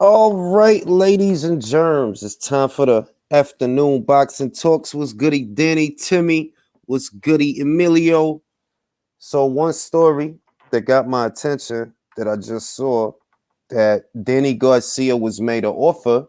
All right, ladies and germs, it's time for the afternoon boxing talks. What's goody, Danny, Timmy? What's goody, Emilio? So one story that got my attention that I just saw that Danny Garcia was made an offer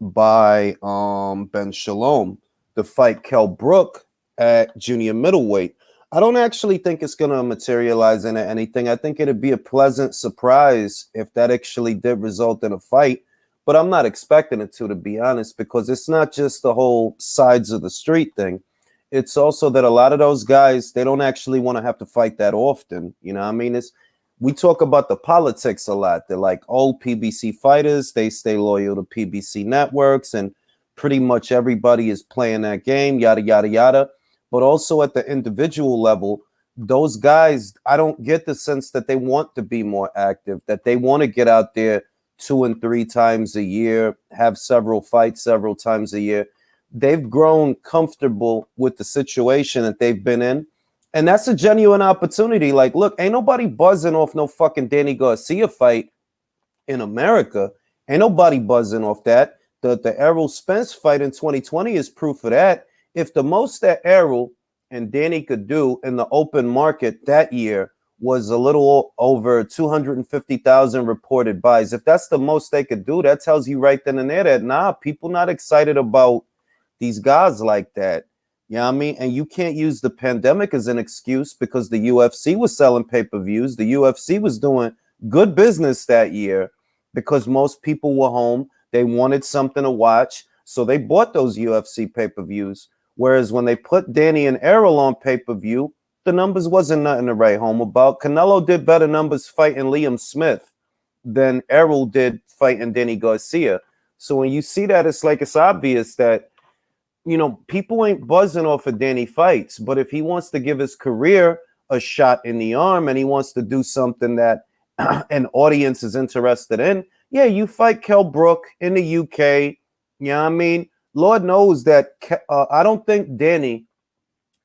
by Ben Shalom to fight Kell Brook at junior middleweight. I don't actually think it's going to materialize into anything. I think it'd be a pleasant surprise if that actually did result in a fight, but I'm not expecting it to be honest, because it's not just the whole sides of the street thing. It's also that a lot of those guys, they don't actually want to have to fight that often. You know what I mean? It's We talk about the politics a lot. They're like old PBC fighters. They stay loyal to PBC networks, and pretty much everybody is playing that game, yada, yada, yada. But also at the individual level, those guys, I don't get the sense that they want to be more active, that they want to get out there 2 and 3 times a year, have several fights several times a year. They've grown comfortable with the situation that they've been in, and that's a genuine opportunity. Like, look, ain't nobody buzzing off no fucking Danny Garcia fight in America. Ain't nobody buzzing off that. The Errol Spence fight in 2020 is proof of that. If the most that Errol and Danny could do in the open market that year was a little over 250,000 reported buys, if that's the most they could do, that tells you right then and there that, nah, people not excited about these guys like that. You know what I mean? And you can't use the pandemic as an excuse, because the UFC was selling pay-per-views. The UFC was doing good business that year because most people were home. They wanted something to watch, so they bought those UFC pay-per-views. Whereas when they put Danny and Errol on pay-per-view, the numbers wasn't nothing to write home about. Canelo did better numbers fighting Liam Smith than Errol did fighting Danny Garcia. So when you see that, it's obvious that, you know, people ain't buzzing off of Danny fights, but if he wants to give his career a shot in the arm and he wants to do something that an audience is interested in, yeah, you fight Kell Brook in the UK. You know what I mean? Lord knows that I don't think Danny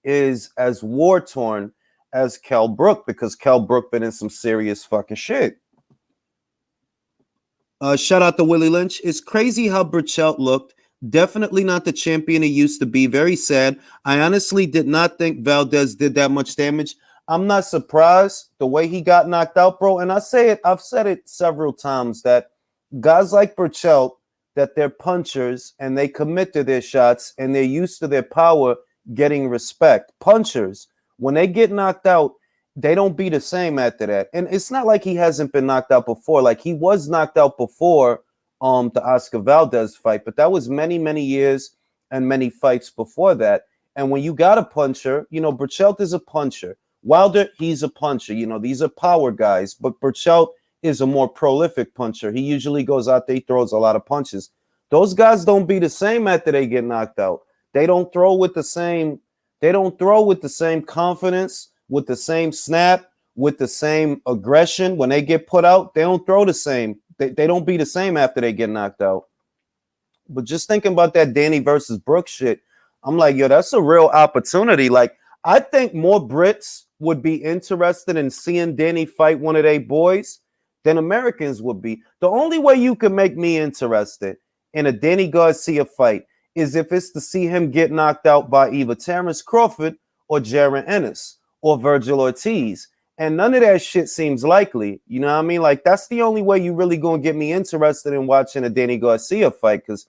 is as war-torn as Kell Brook, because Kell Brook been in some serious fucking shit. Shout out to Willie Lynch. It's crazy how Burchelt looked. Definitely not the champion he used to be. Very sad. I honestly did not think Valdez did that much damage. I'm not surprised the way he got knocked out, bro. And I've said it several times, that guys like Burchelt, that they're punchers and they commit to their shots and they're used to their power getting respect. Punchers, when they get knocked out, they don't be the same after that. And it's not like he hasn't been knocked out before. Like, he was knocked out before the Oscar Valdez fight, but that was many, many years and many fights before that. And when you got a puncher, you know, Burchelt is a puncher. Wilder, he's a puncher. You know, these are power guys, but Burchelt is a more prolific puncher. He usually goes out there, he throws a lot of punches. Those guys don't be the same after they get knocked out. They don't throw with the same confidence, with the same snap, with the same aggression. When they get put out, they don't throw the same. They don't be the same after they get knocked out. But just thinking about that Danny versus Brooks shit, I'm like, yo, that's a real opportunity. Like, I think more Brits would be interested in seeing Danny fight one of their boys than Americans would be. The only way you can make me interested in a Danny Garcia fight is if it's to see him get knocked out by either Terrence Crawford or Jaron Ennis or Virgil Ortiz. And none of that shit seems likely. You know what I mean? Like, that's the only way you really gonna get me interested in watching a Danny Garcia fight. Because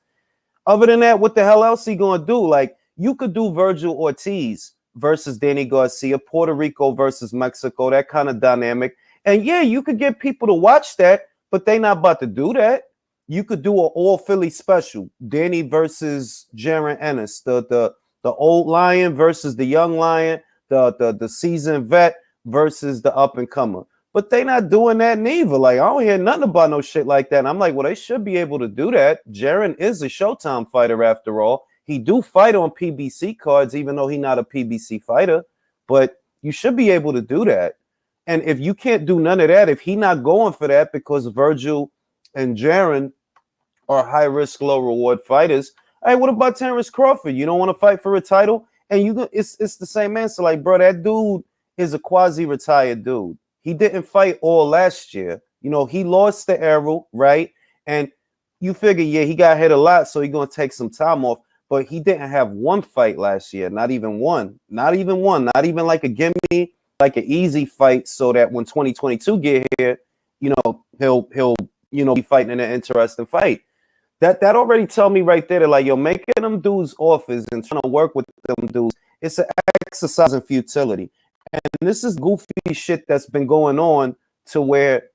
other than that, what the hell else he gonna do? Like, you could do Virgil Ortiz versus Danny Garcia, Puerto Rico versus Mexico, that kind of dynamic. And yeah, you could get people to watch that, but they not about to do that. You could do an all Philly special, Danny versus Jaron Ennis, the old lion versus the young lion, the seasoned vet versus the up and comer. But they not doing that neither. Like, I don't hear nothing about no shit like that. And I'm like, well, they should be able to do that. Jaron is a Showtime fighter after all. He do fight on PBC cards, even though he's not a PBC fighter. But you should be able to do that. And if you can't do none of that, if he not going for that because Virgil and Jaron are high risk, low reward fighters, hey, what about Terrence Crawford? You don't want to fight for a title? And it's the same answer. Like, bro, that dude is a quasi-retired dude. He didn't fight all last year. You know, he lost to Errol, right? And you figure, yeah, he got hit a lot, so he's gonna take some time off. But he didn't have one fight last year, not even one, not even like a gimme, like an easy fight, so that when 2022 get here, he'll be fighting in an interesting fight. That already tell me right there that, like, yo, making them dudes offers and trying to work with them dudes, it's an exercise in futility. And this is goofy shit that's been going on to where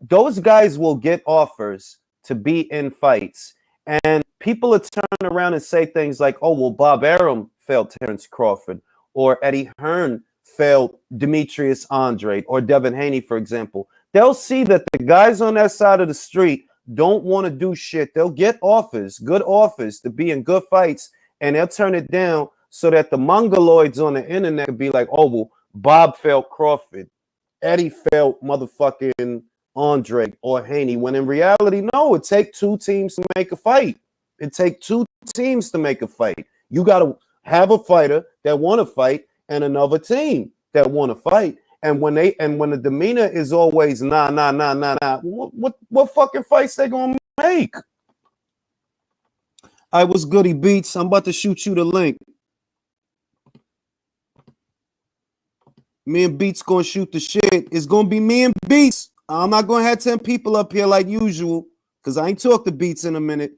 those guys will get offers to be in fights, and people will turn around and say things like, oh, well, Bob Arum failed Terrence Crawford, or Eddie Hearn failed Demetrius Andrade, or Devin Haney, for example. They'll see that the guys on that side of the street don't want to do shit. They'll get offers, good offers, to be in good fights, and they'll turn it down so that the mongoloids on the internet could be like, oh, well, Bob failed Crawford, Eddie failed motherfucking Andre or Haney, when in reality, no, it takes two teams to make a fight. It takes two teams to make a fight. You got to have a fighter that want to fight and another team that want to fight. And when the demeanor is always nah, what fucking fights they gonna make? I was Goody Beats. I'm about to shoot you the link. Me and Beats gonna shoot the shit. It's gonna be me and Beats. I'm not gonna have 10 people up here like usual, because I ain't talked to Beats in a minute.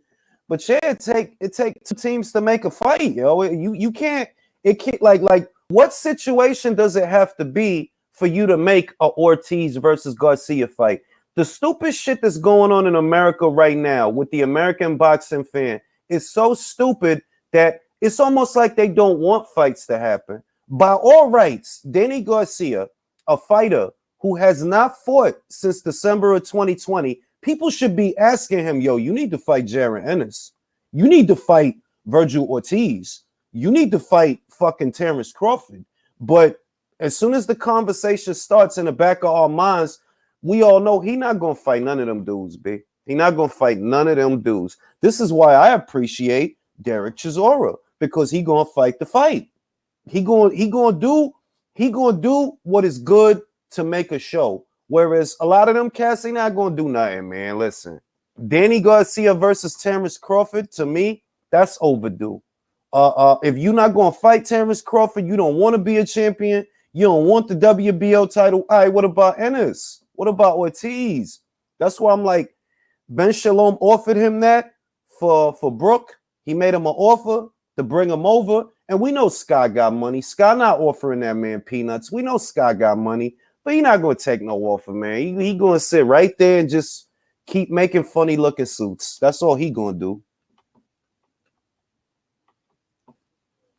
But yeah, it take two teams to make a fight, yo. You can't. It can't like what situation does it have to be for you to make a Ortiz versus Garcia fight? The stupid shit that's going on in America right now with the American boxing fan is so stupid that it's almost like they don't want fights to happen. By all rights, Danny Garcia, a fighter who has not fought since December of 2020, people should be asking him, yo, you need to fight Jaron Ennis. You need to fight Virgil Ortiz. You need to fight fucking Terrence Crawford. But as soon as the conversation starts in the back of our minds, we all know he not going to fight none of them dudes, B. He not going to fight none of them dudes. This is why I appreciate Derek Chisora, because he going to fight the fight. He going to do what is good to make a show. Whereas a lot of them cats, they not going to do nothing, man. Listen, Danny Garcia versus Terrence Crawford, to me, that's overdue. If you're not going to fight Terrence Crawford, you don't want to be a champion, you don't want the WBO title. All right, what about Ennis? What about Ortiz? That's why I'm like, Ben Shalom offered him that for Brooke. He made him an offer to bring him over. And we know Sky got money. Sky not offering that man peanuts. We know Sky got money, but he not going to take no offer, man. He going to sit right there and just keep making funny looking suits. That's all he going to do.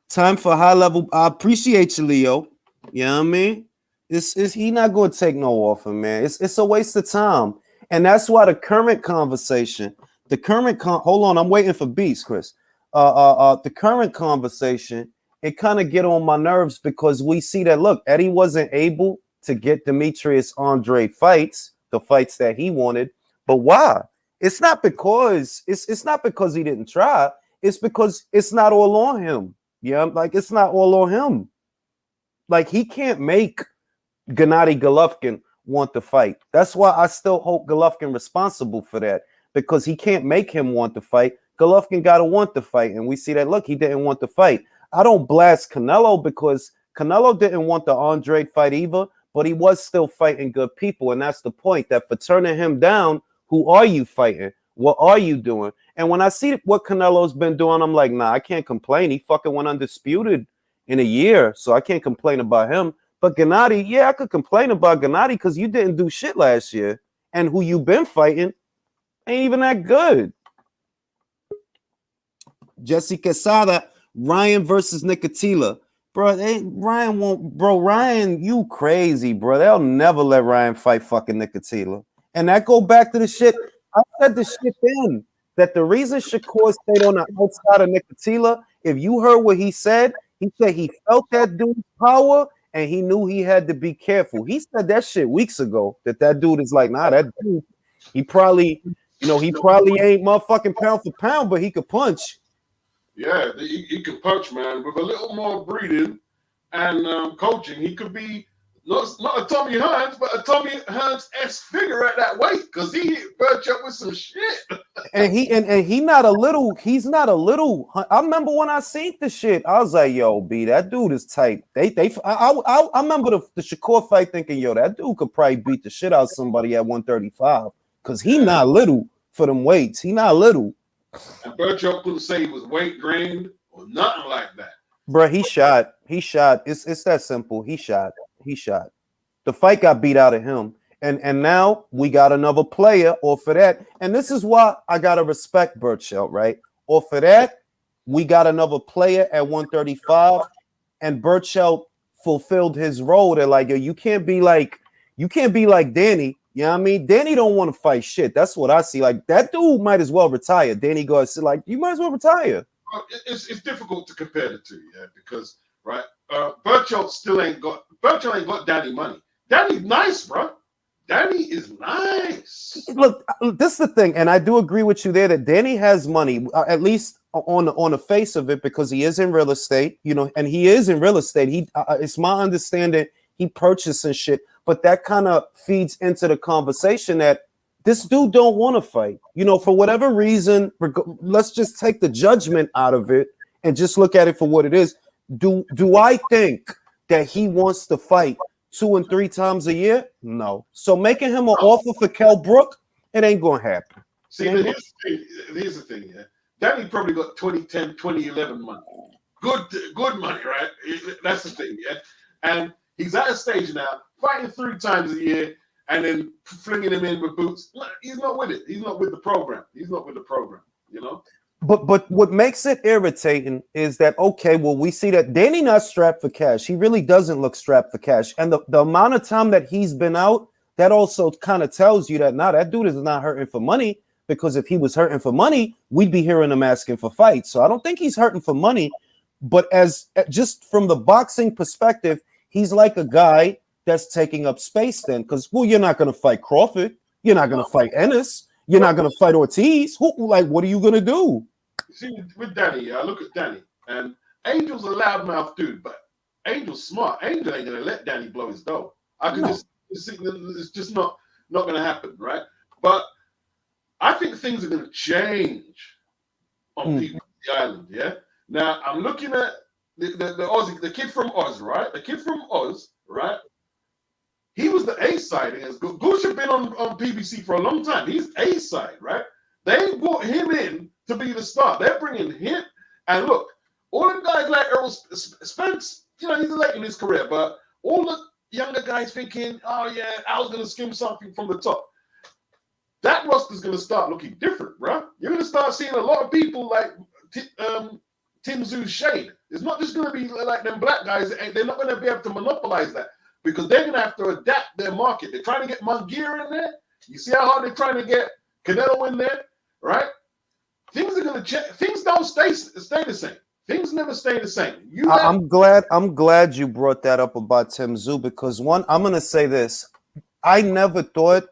Time for high level. I appreciate you, Leo. You know what I mean? He not going to take no offer, man. It's a waste of time. And that's why the current conversation, hold on, I'm waiting for Beats, Chris. The current conversation, it kind of get on my nerves because we see that, look, Eddie wasn't able to get Demetrius Andrade fights, the fights that he wanted. But why? It's not because he didn't try. It's because it's not all on him. Yeah, like it's not all on him. Like he can't make Gennady Golovkin want to fight. That's why I still hold Golovkin responsible for that, because he can't make him want to fight. Golovkin got to want to fight, and we see that, look, he didn't want to fight. I don't blast Canelo because Canelo didn't want the Andrade fight either, but he was still fighting good people, and that's the point, that for turning him down, who are you fighting? What are you doing? And when I see what Canelo's been doing, I'm like, nah, I can't complain. He fucking went undisputed in a year, so I can't complain about him. But Gennady, yeah, I could complain about Gennady because you didn't do shit last year, and who you been fighting ain't even that good. Jesse Quesada, Ryan versus Nicotila. Ryan, you crazy, bro. They'll never let Ryan fight fucking Nicotila. And that go back to the shit. I said the shit then, that the reason Shakur stayed on the outside of Nicotila, if you heard what he said he felt that dude's power and he knew he had to be careful. He said that shit weeks ago, that dude is like, nah, that dude, he probably ain't motherfucking pound for pound, but he could punch. Yeah, he could punch, man. With a little more breathing and coaching, he could be not a Tommy Hearns, but a Tommy Hearns-esque figure at that weight, because he hit Birch up with some shit. and he not a little. He's not a little. I remember when I seen the shit. I was like, "Yo, B, that dude is tight." I remember the Shakur fight, thinking, "Yo, that dude could probably beat the shit out of somebody at 135 because he not little for them weights. He not little." And Bercho couldn't say he was weight drained or nothing like that. Bro, he shot. He shot. It's that simple. He shot. He shot. The fight got beat out of him. And now we got another player off of that. And this is why I gotta respect Burchell, right? Off of that, we got another player at 135, and Burchell fulfilled his role. They're like, yo, you can't be like Danny. You know what I mean? Danny don't want to fight shit. That's what I see. Like, that dude might as well retire. Danny Garcia, like, you might as well retire. It's difficult to compare the two, yeah, because right, Burchell ain't got Danny money. Danny's nice, bro. Danny is nice. Look, this is the thing, and I do agree with you there that Danny has money, at least on the face of it, because he is in real estate, you know, and he is in real estate. It's my understanding he purchasing shit, but that kind of feeds into the conversation that this dude don't want to fight, you know, for whatever reason. Let's just take the judgment out of it and just look at it for what it is. Do I think that he wants to fight 2 and 3 times a year? No. So making him an offer for Kell Brook, it ain't gonna happen. See, here's the thing, yeah. Danny probably got 2010, 2011 money. Good money, right? That's the thing, yeah. And he's at a stage now, fighting 3 times a year and then flinging him in with boots. He's not with it. He's not with the program. He's not with the program, you know? But what makes it irritating is that, okay, well, we see that Danny not strapped for cash. He really doesn't look strapped for cash. And the amount of time that he's been out, that also kind of tells you that, nah, that dude is not hurting for money, because if he was hurting for money, we'd be hearing him asking for fights. So I don't think he's hurting for money. But as just from the boxing perspective, he's like a guy that's taking up space then, because, well, you're not going to fight Crawford. You're not going to fight Ennis. You're not going to fight Ortiz. What are you going to do? See, with Danny, I look at Danny, and Angel's a loudmouth dude, but Angel's smart. Angel ain't going to let Danny blow his dough. Just see it's just not going to happen, right? But I think things are going to change on the island, yeah? Now, I'm looking at the Aussie, the kid from Oz, right? The kid from Oz, right? He was the A side. Gooch had been on PBC for a long time. He's A side, right? They brought him in to be the star. They're bringing him. And look, all them guys like Earl Spence, you know, he's late in his career, but all the younger guys thinking, oh, yeah, I was going to skim something from the top. That roster's going to start looking different, bro. You're going to start seeing a lot of people like Tim Zoo's shade. It's not just going to be like them black guys. They're not going to be able to monopolize that, because they're going to have to adapt their market. They're trying to get Munguia in there. You see how hard they're trying to get Canelo in there, right? Things are going to change. Things don't stay the same. Things never stay the same. I'm glad you brought that up about Tim Tszyu, because one, I'm going to say this. I never thought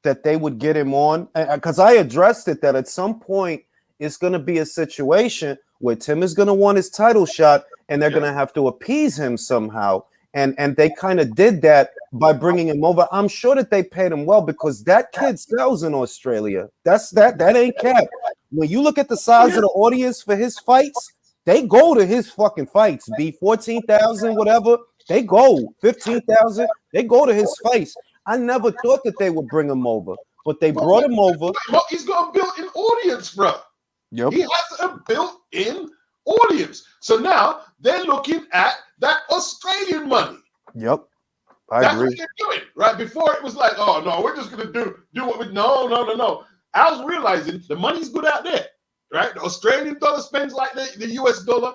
that they would get him on, because I addressed it that at some point it's going to be a situation where Tim is going to want his title shot, and they're going to have to appease him somehow. And they kind of did that by bringing him over. I'm sure that they paid him well, because that kid sells in Australia. That ain't cap. When you look at the size of the audience for his fights, they go to his fucking fights. Be 14,000, whatever. They go 15,000. They go to his fights. I never thought that they would bring him over, but they brought him over. He's got a built-in audience, bro. Yep. He has a built-in audience. So now they're looking at that Australian money. Yep. That's agree. What they're doing, right? Before it was like, oh no, we're just gonna do what we no. I was realizing the money's good out there, right? The Australian dollar spends like the US dollar,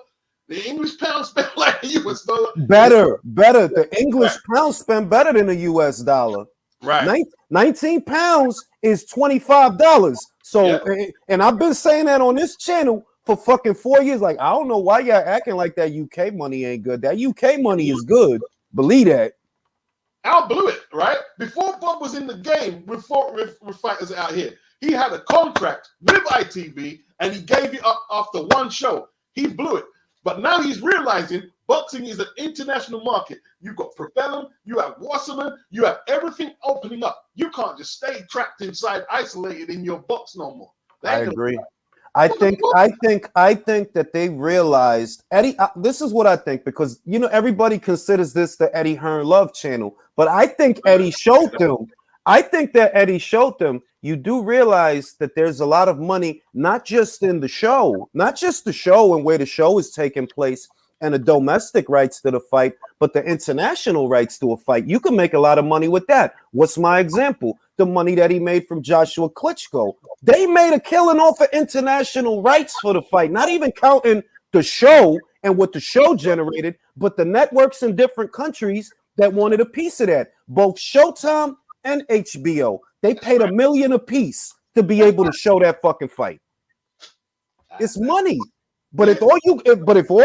the English pound spends like the US dollar. Better. The English pound spend better than the US dollar. Right. 19 pounds is $25. So, and I've been saying that on this channel for fucking 4 years. Like, I don't know why y'all acting like that UK money ain't good. That UK money is good. Believe that. Al blew it, right? Before Bob was in the game with fighters out here, he had a contract with ITV and he gave it up after one show. He blew it. But now he's realizing boxing is an international market. You've got Propellum, you have Wasserman, you have everything opening up. You can't just stay trapped inside, isolated in your box no more. They I ain't gonna. agree. I think that they realized Eddie. This is what I think because everybody considers this the Eddie Hearn Love channel, but I think Eddie showed them. I think that Eddie showed them. You do realize that there's a lot of money, not just in the show, not just the show and where the show is taking place, and the domestic rights to the fight, but the international rights to a fight. You can make a lot of money with that. What's my example? The money that he made from Joshua Klitschko. They made a killing off of international rights for the fight, not even counting the show and what the show generated, but the networks in different countries that wanted a piece of that. Both Showtime and HBO. They paid $1 million a piece to be able to show that fucking fight. It's money. But if all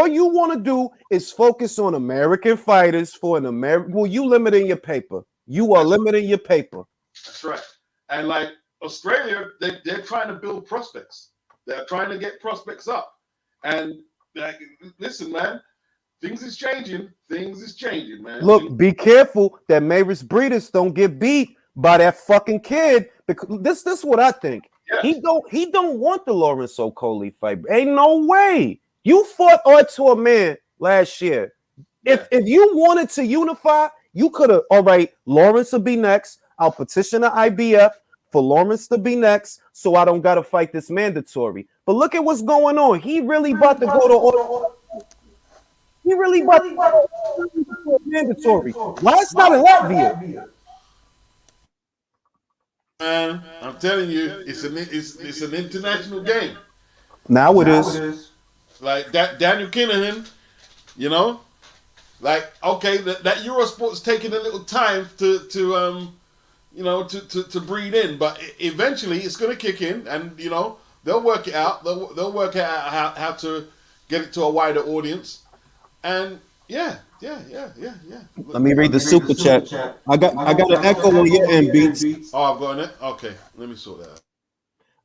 you want to do is focus on American fighters for an American, well, you limiting your paper. You are limiting your paper. That's right. And like Australia, they're trying to build prospects. They're trying to get prospects up. And like, listen, man, things is changing. Things is changing, man. Look, be careful that Maris Breeders don't get beat by that fucking kid. Because this is what I think. Yeah. He don't want the Lawrence Okolie fight. Ain't no way. You fought Artur Man last year. If you wanted to unify, you could have. All right, Lawrence will be next. I'll petition the IBF for Lawrence to be next, so I don't got to fight this mandatory. But look at what's going on. He really about to go to. He really about to go to mandatory. Why it's not in Latvia? Man, I'm telling you, it's an international game. Now it is. Like that Daniel Kinahan, like okay, that Eurosport's taking a little time to breed in, but eventually it's going to kick in, and they'll work it out. They'll work out how to get it to a wider audience, and yeah. Let me read the super chat. I got an echo on your end, Beats. Oh, I've got it. Okay, let me sort that out.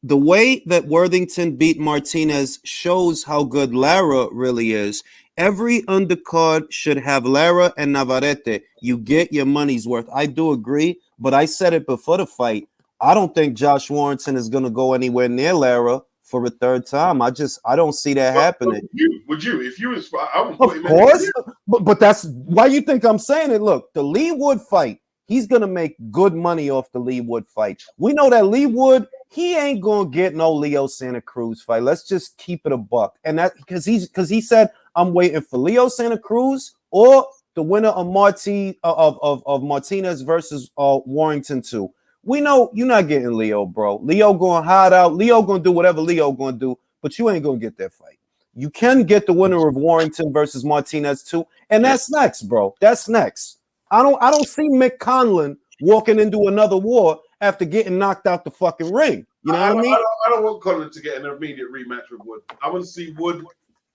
The way that Worthington beat Martinez shows how good Lara really is. Every undercard should have Lara and Navarrete. You get your money's worth. I do agree, but I said it before the fight. I don't think Josh Warrington is going to go anywhere near Lara for a third time. I don't see that happening. Would you? If you was, I would put him in. Of course, but that's why you think I'm saying it. Look, the Lee Wood fight, he's going to make good money off the Lee Wood fight. We know that Lee Wood, he ain't going to get no Leo Santa Cruz fight. Let's just keep it a buck. And that because he said, I'm waiting for Leo Santa Cruz or the winner of Martinez versus Warrington 2. We know you're not getting Leo, bro. Leo going to hide out. Leo going to do whatever Leo going to do, but you ain't going to get that fight. You can get the winner of Warrington versus Martinez 2, and that's next, bro. That's next. I don't see Mick Conlon walking into another war after getting knocked out the fucking ring. You know what I mean? I don't want Conlon to get an immediate rematch with Wood. I want to see Wood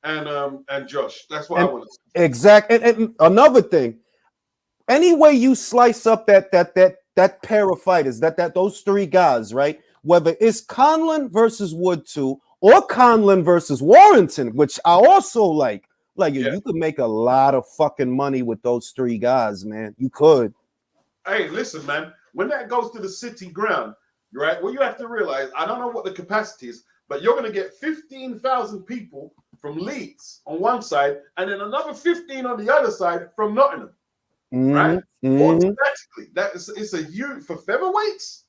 and Josh. That's what I want to see. Exactly. And another thing, any way you slice up that pair of fighters, those three guys, right? Whether it's Conlon versus Wood 2 or Conlon versus Warrington, which I also like. You could make a lot of fucking money with those three guys, man. You could. Hey, listen, man. When that goes to the city ground, right? Well, you have to realize, I don't know what the capacity is, but you're going to get 15,000 people from Leeds on one side, and then another 15 on the other side from Nottingham. Right? Automatically, it's a huge for featherweights.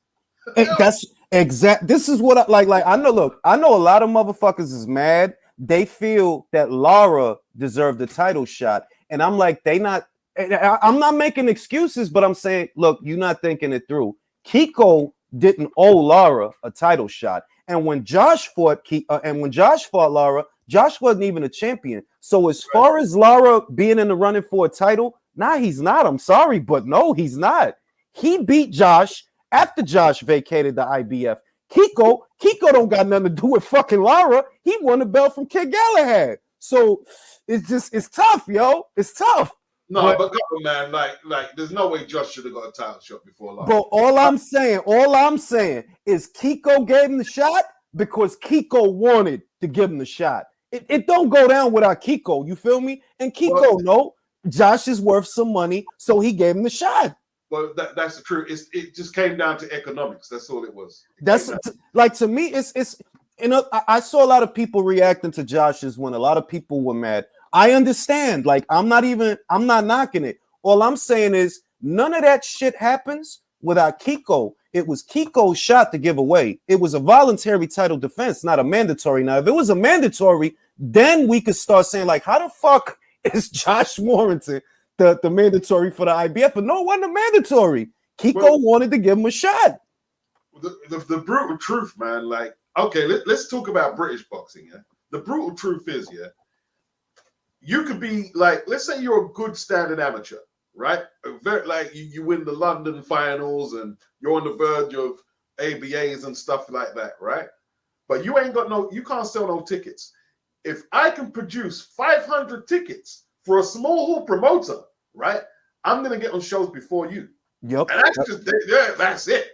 That's exact. This is what I like. I know. Look, I know a lot of motherfuckers is mad. They feel that Lara deserved the title shot, and I'm like, I'm not making excuses, but I'm saying, look, you're not thinking it through. Kiko didn't owe Lara a title shot, and when Josh fought Lara, Josh wasn't even a champion. So as far as Lara being in the running for a title, nah, he's not. I'm sorry, but no, he's not. He beat Josh after Josh vacated the IBF. Kiko don't got nothing to do with fucking Lara. He won the belt from Kid Galahad. So it's tough, yo. It's tough. No, but come on, man, like there's no way Josh should have got a title shot before Lara. Bro, all I'm saying is Kiko gave him the shot because Kiko wanted to give him the shot. It don't go down without Kiko, you feel me? And Kiko, no, Josh is worth some money, so he gave him the shot. Well, that's the truth. It just came down to economics. That's all it was. That's like, to me, it's And I saw a lot of people reacting to Josh's win. A lot of people were mad. I understand. Like, I'm not knocking it. All I'm saying is none of that shit happens without Kiko. It was Kiko's shot to give away. It was a voluntary title defense, not a mandatory. Now, if it was a mandatory, then we could start saying, like, how the fuck is Josh Warrington the mandatory for the IBF? But no, it wasn't a mandatory. Kiko wanted to give him a shot. The brutal truth, man, like, okay, let's talk about British boxing, yeah? The brutal truth is, yeah, you could be like, let's say you're a good standard amateur, right? Like you win the London finals and you're on the verge of ABAs and stuff like that, right? But you can't sell no tickets. If I can produce 500 tickets for a small hall promoter, right, I'm going to get on shows before you. Yep. And that's it.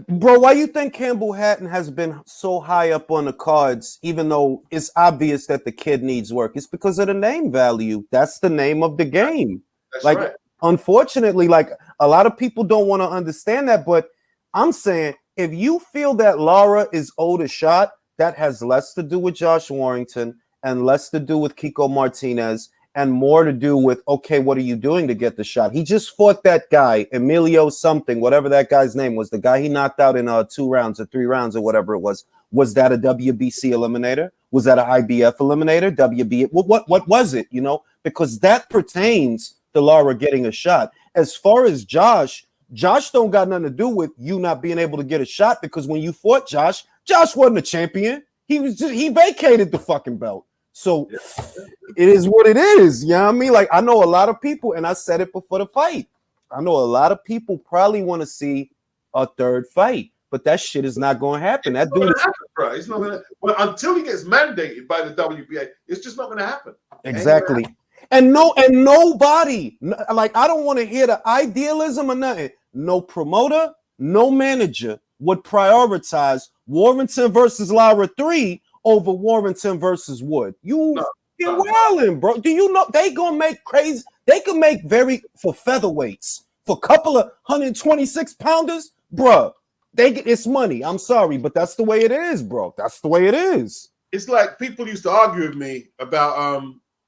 Bro, why you think Campbell Hatton has been so high up on the cards, even though it's obvious that the kid needs work? It's because of the name value. That's the name of the game. That's like, right. Unfortunately, like, a lot of people don't want to understand that, but I'm saying if you feel that Lara is owed a shot, that has less to do with Josh Warrington and less to do with Kiko Martinez and more to do with, okay, what are you doing to get the shot? He just fought that guy, Emilio something, whatever that guy's name was, the guy he knocked out in 2 rounds or 3 rounds or whatever it was. Was that a WBC eliminator? Was that an IBF eliminator? WB? What was it? You know, because that pertains to Lara getting a shot. As far as Josh don't got nothing to do with you not being able to get a shot, because when you fought Josh wasn't a champion. He vacated the fucking belt. So it is what it is. You know what I mean? Like, I know a lot of people, and I said it before the fight, I know a lot of people probably want to see a third fight, but that shit is not going to happen. That dude, bro. It's not going to. Well, until he gets mandated by the WBA, it's just not going to happen. Exactly. And nobody, like, I don't want to hear the idealism or nothing. No promoter, no manager would prioritize Warrington versus Lara 3 over Warrington versus Wood. You're wilding, bro. Do you know they gonna make crazy? They can make for featherweights, for a couple of 126 pounders, bro. It's money. I'm sorry, but that's the way it is, bro. That's the way it is. It's like people used to argue with me about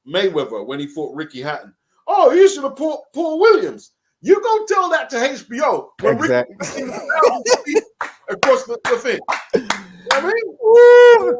Mayweather when he fought Ricky Hatton. Oh, you should have fought Paul Williams. You go tell that to HBO when exactly. Ricky across the thing.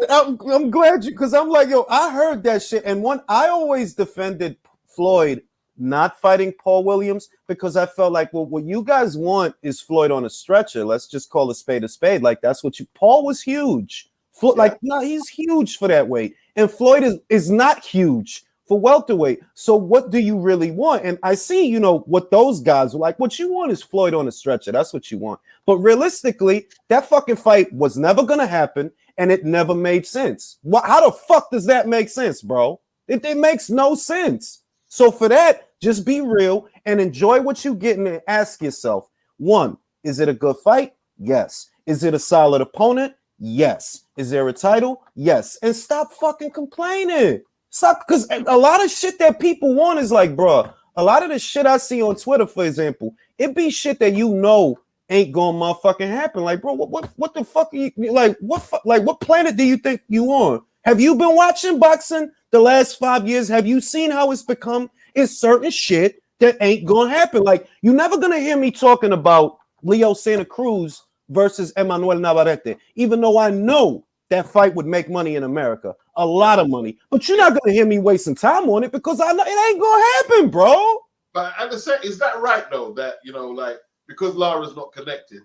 I'm glad because I'm like, yo, I heard that shit. And I always defended Floyd not fighting Paul Williams because I felt like, well, what you guys want is Floyd on a stretcher. Let's just call a spade a spade. Like, that's what Paul was huge. Like, no, he's huge for that weight. And Floyd is not huge for welterweight. So what do you really want? And I see, you know, what those guys were like. What you want is Floyd on a stretcher. That's what you want. But realistically, that fucking fight was never going to happen, and it never made sense. How the fuck does that make sense, bro? It makes no sense. So for that, just be real and enjoy what you getting and ask yourself, 1, is it a good fight? Yes. Is it a solid opponent? Yes. Is there a title? Yes. And stop fucking complaining. Stop, because a lot of shit that people want is like, bro, a lot of the shit I see on Twitter, for example, it be shit that you know ain't gonna motherfucking happen. Like, bro, what the fuck are you like? What planet do you think you on? Have you been watching boxing the last 5 years? Have you seen how it's become? It's certain shit that ain't gonna happen. Like, you're never gonna hear me talking about Leo Santa Cruz versus Emmanuel Navarrete, even though I know that fight would make money in America, a lot of money. But you're not gonna hear me wasting time on it because I know it ain't gonna happen, bro. But at the same, is that right though? That, you know, like, because Lara's not connected,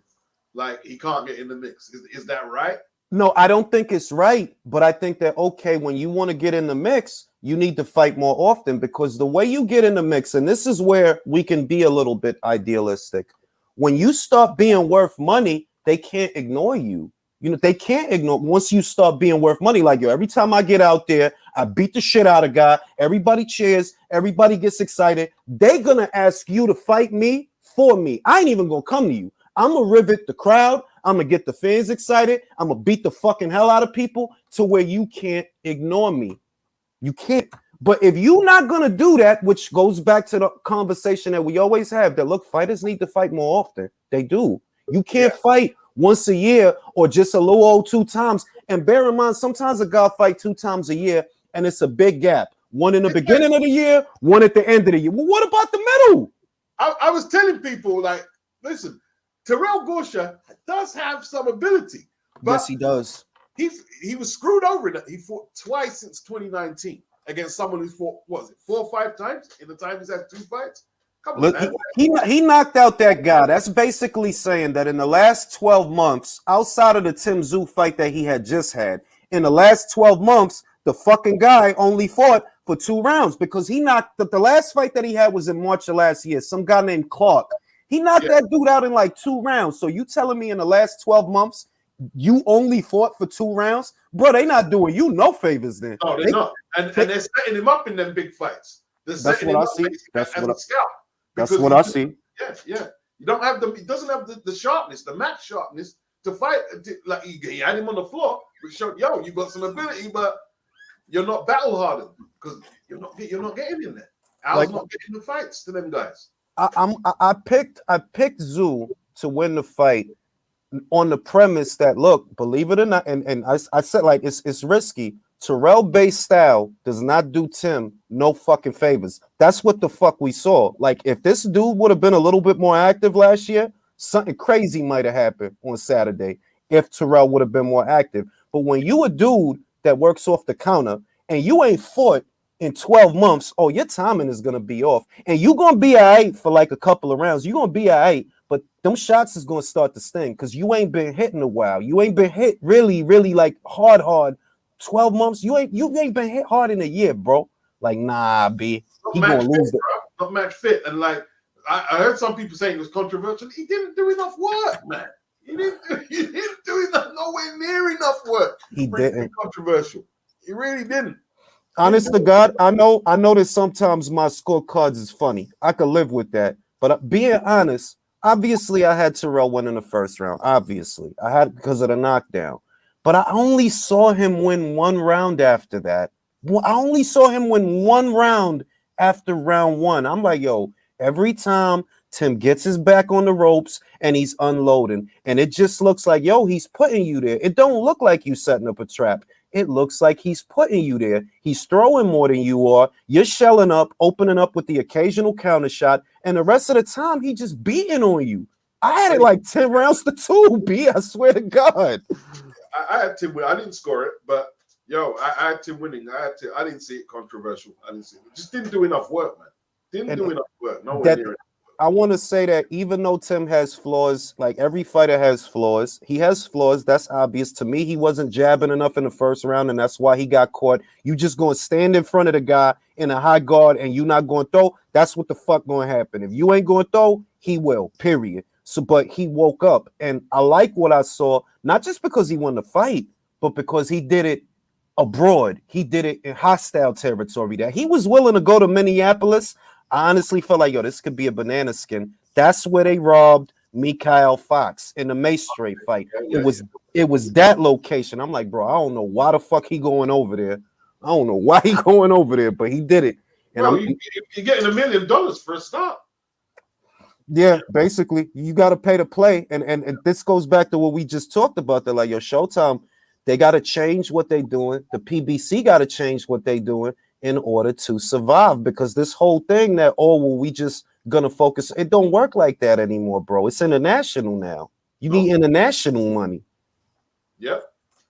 like, he can't get in the mix. Is that right? No, I don't think it's right. But I think that, okay, when you want to get in the mix, you need to fight more often, because the way you get in the mix, and this is where we can be a little bit idealistic. When you start being worth money, they can't ignore you. You know, they can't ignore once you start being worth money. Like, yo, every time I get out there, I beat the shit out of a guy. Everybody cheers. Everybody gets excited. They're going to ask you to fight me for me. I ain't even going to come to you. I'm going to rivet the crowd. I'm going to get the fans excited. I'm going to beat the fucking hell out of people to where you can't ignore me. You can't. But if you're not going to do that, which goes back to the conversation that we always have, that, look, fighters need to fight more often. They do. You can't fight once a year or just a little old 2 times. And bear in mind, sometimes a guy fight 2 times a year, and it's a big gap. One in the beginning of the year, one at the end of the year. Well, what about the middle? I was telling people, like, listen, Terrell Gorsia does have some ability. But yes, he does. He was screwed over in it. He fought twice since 2019 against someone who fought, what was it, 4 or 5 times in the time he's had 2 fights? Come on, man. He knocked out that guy. That's basically saying that in the last 12 months, outside of the Tim Tszyu fight that he had just had, in the last 12 months, the fucking guy only fought for 2 rounds because he knocked the last fight that he had was in March of last year. Some guy named Clark. He knocked that dude out in like 2 rounds. So you telling me in the last 12 months, you only fought for 2 rounds? Bro, they not doing you no favors then. No, they're not. And they're setting him up in them big fights. That's what I see. That's what I see. Yeah. You don't have he doesn't have the sharpness, the match sharpness to fight. Like he had him on the floor, which showed, you got some ability, but you're not battle hardened because you're not getting in there. Al's not getting the fights to them guys. I picked Tszyu to win the fight on the premise that, look, believe it or not, and I said, like, it's risky. Terrell-based style does not do Tim no fucking favors. That's what the fuck we saw. Like, if this dude would have been a little bit more active last year, something crazy might have happened on Saturday if Terrell would have been more active. But when you a dude that works off the counter and you ain't fought in 12 months, your timing is going to be off. And you're going to be all right for like a couple of rounds. You're going to be all right, but them shots is going to start to sting because you ain't been hit in a while. You ain't been hit really, really like hard. 12 months, you ain't been hit hard in a year, bro. Like, nah, B. He gonna lose it. Not match fit. And like I heard some people saying it was controversial. He didn't do enough work, man. He didn't do enough, nowhere near enough work. He didn't. Controversial. He really didn't. Honest to God, I know that sometimes my scorecards is funny. I could live with that. But being honest, obviously I had Terrell win in the first round. Obviously. I had it because of the knockdown. But I only saw him win 1 round after that. I only saw him win 1 round after round 1. I'm like, every time Tim gets his back on the ropes and he's unloading, and it just looks like, he's putting you there. It don't look like you setting up a trap. It looks like he's putting you there. He's throwing more than you are. You're shelling up, opening up with the occasional counter shot, and the rest of the time, he just beating on you. I had it like 10 rounds to 2, B. I swear to God. I had Tim win. I didn't score it, but I had Tim winning. I didn't see it controversial. I didn't see it. Just didn't do enough work, man. Didn't do enough work. Nowhere near it. I want to say that even though Tim has flaws, like every fighter has flaws, he has flaws. That's obvious. To me, he wasn't jabbing enough in the first round, and that's why he got caught. You just going to stand in front of the guy in a high guard, and you not going to throw. That's what the fuck going to happen. If you ain't going to throw, he will, period. So, but he woke up, and I like what I saw, not just because he won the fight, but because he did it abroad. He did it in hostile territory. That he was willing to go to Minneapolis. I honestly felt like, this could be a banana skin. That's where they robbed Mikhail Fox in the Maestro fight. It was that location. I'm like, bro, I don't know why the fuck he going over there. I don't know why he going over there, but he did it. And you're getting $1 million for a start. Yeah, basically, you got to pay to play, and this goes back to what we just talked about. That like Showtime, they got to change what they're doing. The PBC got to change what they're doing in order to survive. Because this whole thing that we just gonna focus, it don't work like that anymore, bro. It's international now. You need international money. Yep.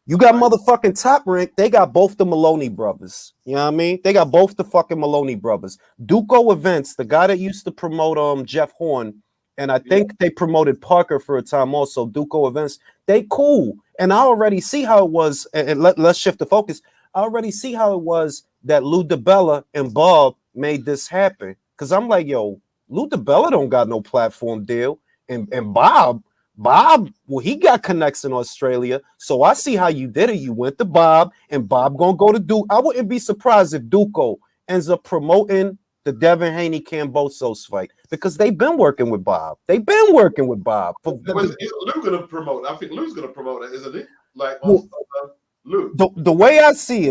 You got motherfucking Top Rank. They got both the Maloney brothers. You know what I mean? They got both the fucking Maloney brothers. Duco Events, the guy that used to promote Jeff Horn, and I think they promoted Parker for a time also. Duco Events, they cool. And I already see how it was. And let's shift the focus. I already see how it was that Lou DiBella and Bob made this happen. Because I'm like, Lou DiBella don't got no platform deal. And Bob, well, he got connects in Australia. So I see how you did it. You went to Bob, and Bob gonna go to Duke. I wouldn't be surprised if Duco ends up promoting the Devin Haney Cambosos fight because they've been working with Bob. They've been working with Bob. Is Lou gonna promote? I think Lou's gonna promote it, isn't it? Like Lou. The way I see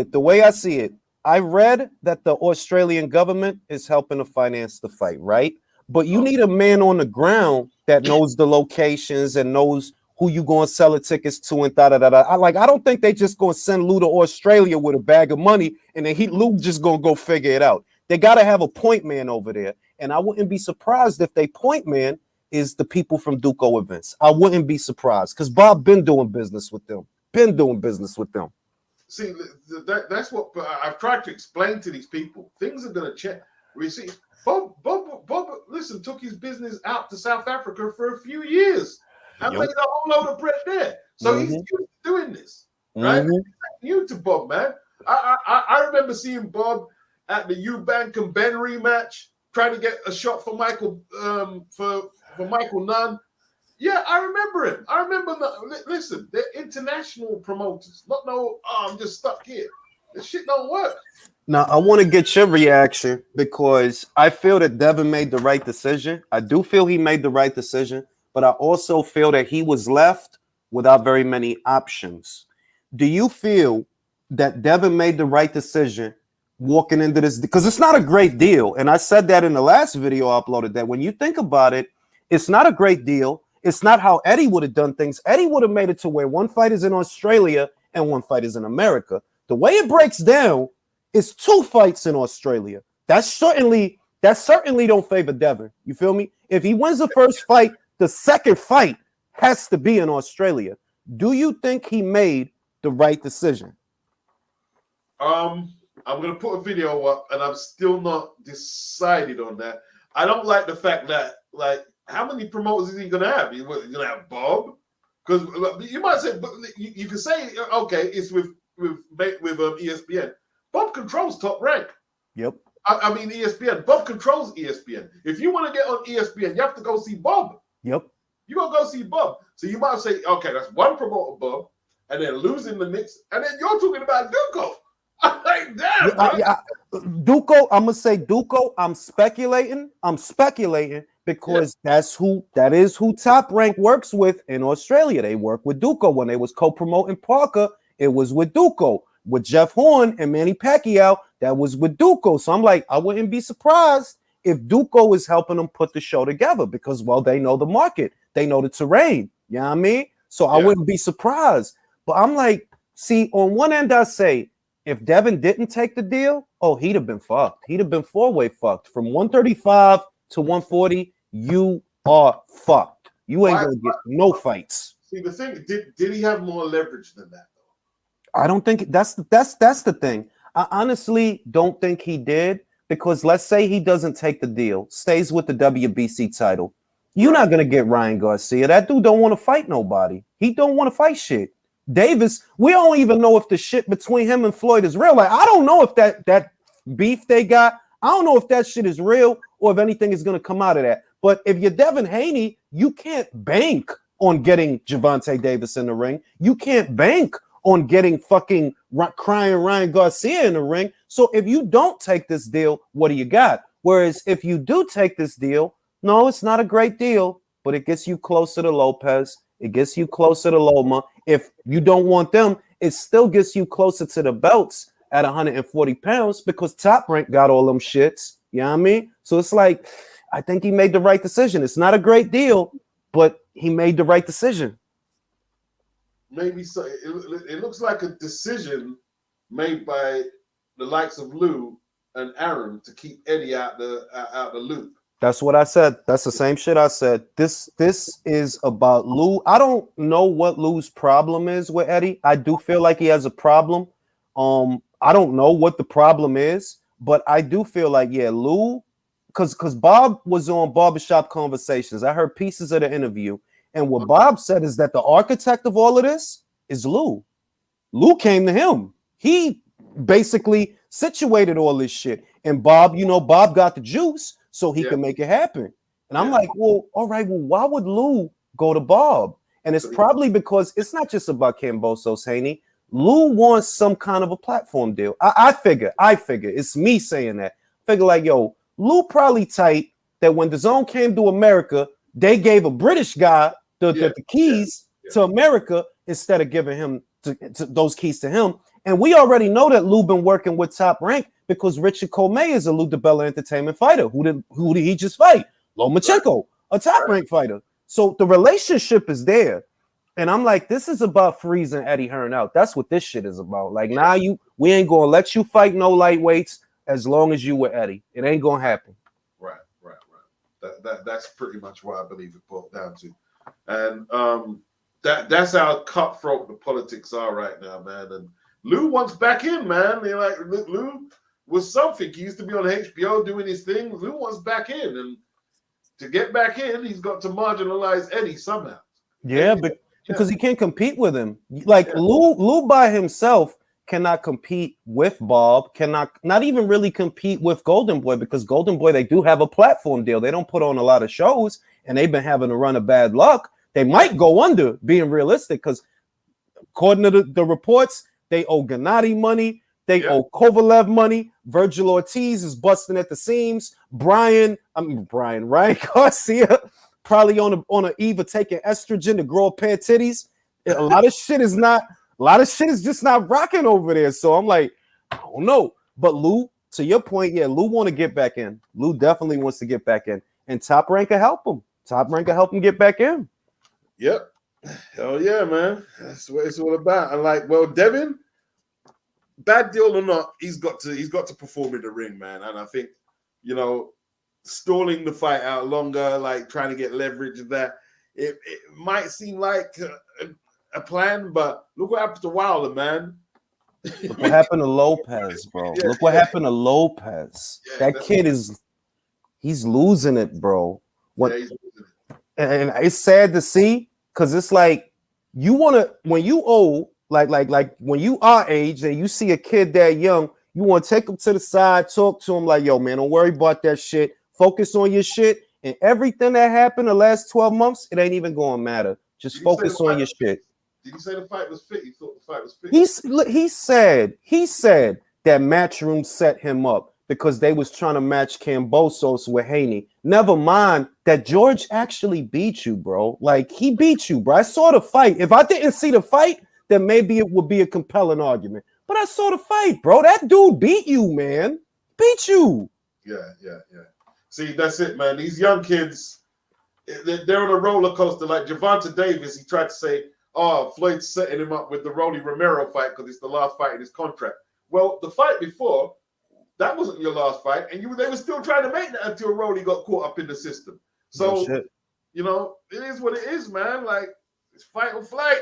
it, I read that the Australian government is helping to finance the fight, right? But you need a man on the ground that knows the locations and knows who you going to sell the tickets to and da-da-da-da. I don't think they just going to send Lou to Australia with a bag of money and then Lou just going to go figure it out. They got to have a point man over there. And I wouldn't be surprised if they point man is the people from Duco Events. I wouldn't be surprised because Bob been doing business with them. See, that's what I've tried to explain to these people. Things are going to change. We see Bob, listen, took his business out to South Africa for a few years and made a whole load of bread there. So he's used to doing this, right? It's new to Bob, man. I remember seeing Bob at the Eubank and Ben rematch, trying to get a shot for Michael for Michael Nunn. Yeah, I remember him. I remember. Listen, they're international promoters. I'm just stuck here. This shit don't work. Now, I want to get your reaction because I feel that Devin made the right decision. I do feel he made the right decision, but I also feel that he was left without very many options. Do you feel that Devin made the right decision walking into this? Because it's not a great deal. And I said that in the last video I uploaded, that when you think about it, it's not a great deal. It's not how Eddie would have done things. Eddie would have made it to where one fight is in Australia and one fight is in America. The way it breaks down is 2 fights in Australia. That certainly don't favor Devin. You feel me? If he wins the first fight, the second fight has to be in Australia. Do you think he made the right decision? I'm gonna put a video up, and I'm still not decided on that. I don't like the fact that, like, how many promoters is he gonna have? He's gonna have Bob, because you might say, but you can say, okay, it's with ESPN. Bob controls Top Rank. Yep. I mean ESPN. Bob controls ESPN. If you want to get on ESPN, you have to go see Bob. Yep. You gonna go see Bob. So you might say, okay, that's one promoter, Bob, and then losing the mix, and then you're talking about Duco. I'm like, damn. Duco, I'm gonna say Duco. I'm speculating because that is who Top Rank works with in Australia. They work with Duco. When they was co-promoting Parker, it was with Duco. With Jeff Horn and Manny Pacquiao, that was with Duco. So I'm like, I wouldn't be surprised if Duco is helping them put the show together because, well, they know the market. They know the terrain. You know what I mean? So I wouldn't be surprised. But I'm like, see, on one end, I say, if Devin didn't take the deal, he'd have been fucked. He'd have been 4-way fucked. From 135 to 140, you are fucked. You ain't going to get no fights. See, the thing, did he have more leverage than that? I don't think that's the thing. I honestly don't think he did because let's say he doesn't take the deal, stays with the WBC title. You're not gonna get Ryan Garcia. That dude don't want to fight nobody. He don't want to fight shit. Davis, we don't even know if the shit between him and Floyd is real. Like, I don't know if that beef they got, I don't know if that shit is real or if anything is gonna come out of that. But if you're Devin Haney, you can't bank on getting Gervonta Davis in the ring. You can't bank on getting fucking crying Ryan Garcia in the ring. So if you don't take this deal, what do you got? Whereas if you do take this deal, no, it's not a great deal, but it gets you closer to Lopez. It gets you closer to Loma. If you don't want them, it still gets you closer to the belts at 140 pounds because Top Rank got all them shits. You know what I mean? So it's like, I think he made the right decision. It's not a great deal, but he made the right decision. Maybe so. It looks like a decision made by the likes of Lou and Aaron to keep Eddie out the loop. That's what I said. That's the same shit I said. This is about Lou. I don't know what Lou's problem is with Eddie. I do feel like he has a problem. I don't know what the problem is, but I do feel like, Lou, because Bob was on Barbershop Conversations. I heard pieces of the interview. And what Bob said is that the architect of all of this is Lou. Lou came to him. He basically situated all this shit. And Bob, Bob got the juice so he can make it happen. And I'm like, well, all right, well, why would Lou go to Bob? And it's probably because it's not just about Kambosos, Haney. Lou wants some kind of a platform deal. I figure. It's me saying that. I figure like, Lou probably tight that when the zone came to America, they gave a British guy the keys to America instead of giving him to those keys to him. And we already know that Lou been working with Top Rank because Richard Comey is a Lou DiBella Entertainment fighter. Who did he just fight? Lomachenko, a Top Rank fighter. So the relationship is there. And I'm like, this is about freezing Eddie Hearn out. That's what this shit is about. Like, now we ain't gonna let you fight no lightweights as long as you with Eddie. It ain't gonna happen. Right. That's pretty much what I believe it boiled down to. And that's how cutthroat the politics are right now, man. And Lou wants back in, man. They're like, Lou was something. He used to be on HBO doing his thing. Lou wants back in, and to get back in, he's got to marginalize Eddie somehow. Yeah, because he can't compete with him. Like Lou by himself cannot compete with Bob, not even really compete with Golden Boy, because Golden Boy, they do have a platform deal. They don't put on a lot of shows, and they've been having a run of bad luck. They might go under, being realistic, because according to the reports, they owe Gennady money. They owe Kovalev money. Virgil Ortiz is busting at the seams. Ryan Garcia probably on a eve of taking estrogen to grow a pair of titties. A lot of shit is just not rocking over there. So I'm like, I don't know. But Lou, to your point, Lou want to get back in. Lou definitely wants to get back in. And Top Rank can help him. Top Rank can help him get back in. Yep. Hell yeah, man. That's what it's all about. And like, well, Devin, bad deal or not, he's got to perform in the ring, man. And I think, stalling the fight out longer, like trying to get leverage of that, it might seem like a plan, but look what happened to Wilder, man. Look what happened to Lopez, bro. Look what happened to Lopez. That kid he's losing it, bro. He's losing it. And it's sad to see, because it's like when you old, like when you our age and you see a kid that young, you want to take him to the side, talk to him like, yo, man, don't worry about that shit. Focus on your shit. And everything that happened the last 12 months, it ain't even going to matter. Just focus on your shit. Did you say the fight was fit? You thought the fight was fit? He said that Matchroom set him up because they was trying to match Kambosos with Haney. Never mind that George actually beat you, bro. Like, he beat you, bro. I saw the fight. If I didn't see the fight, then maybe it would be a compelling argument. But I saw the fight, bro. That dude beat you, man. Beat you. Yeah. See, that's it, man. These young kids, they're on a roller coaster. Like Gervonta Davis, he tried to say, Floyd's setting him up with the Rolly Romero fight because it's the last fight in his contract. Well, the fight before, that wasn't your last fight, and they were still trying to make that until Rolly got caught up in the system. So, it is what it is, man. Like, it's fight or flight.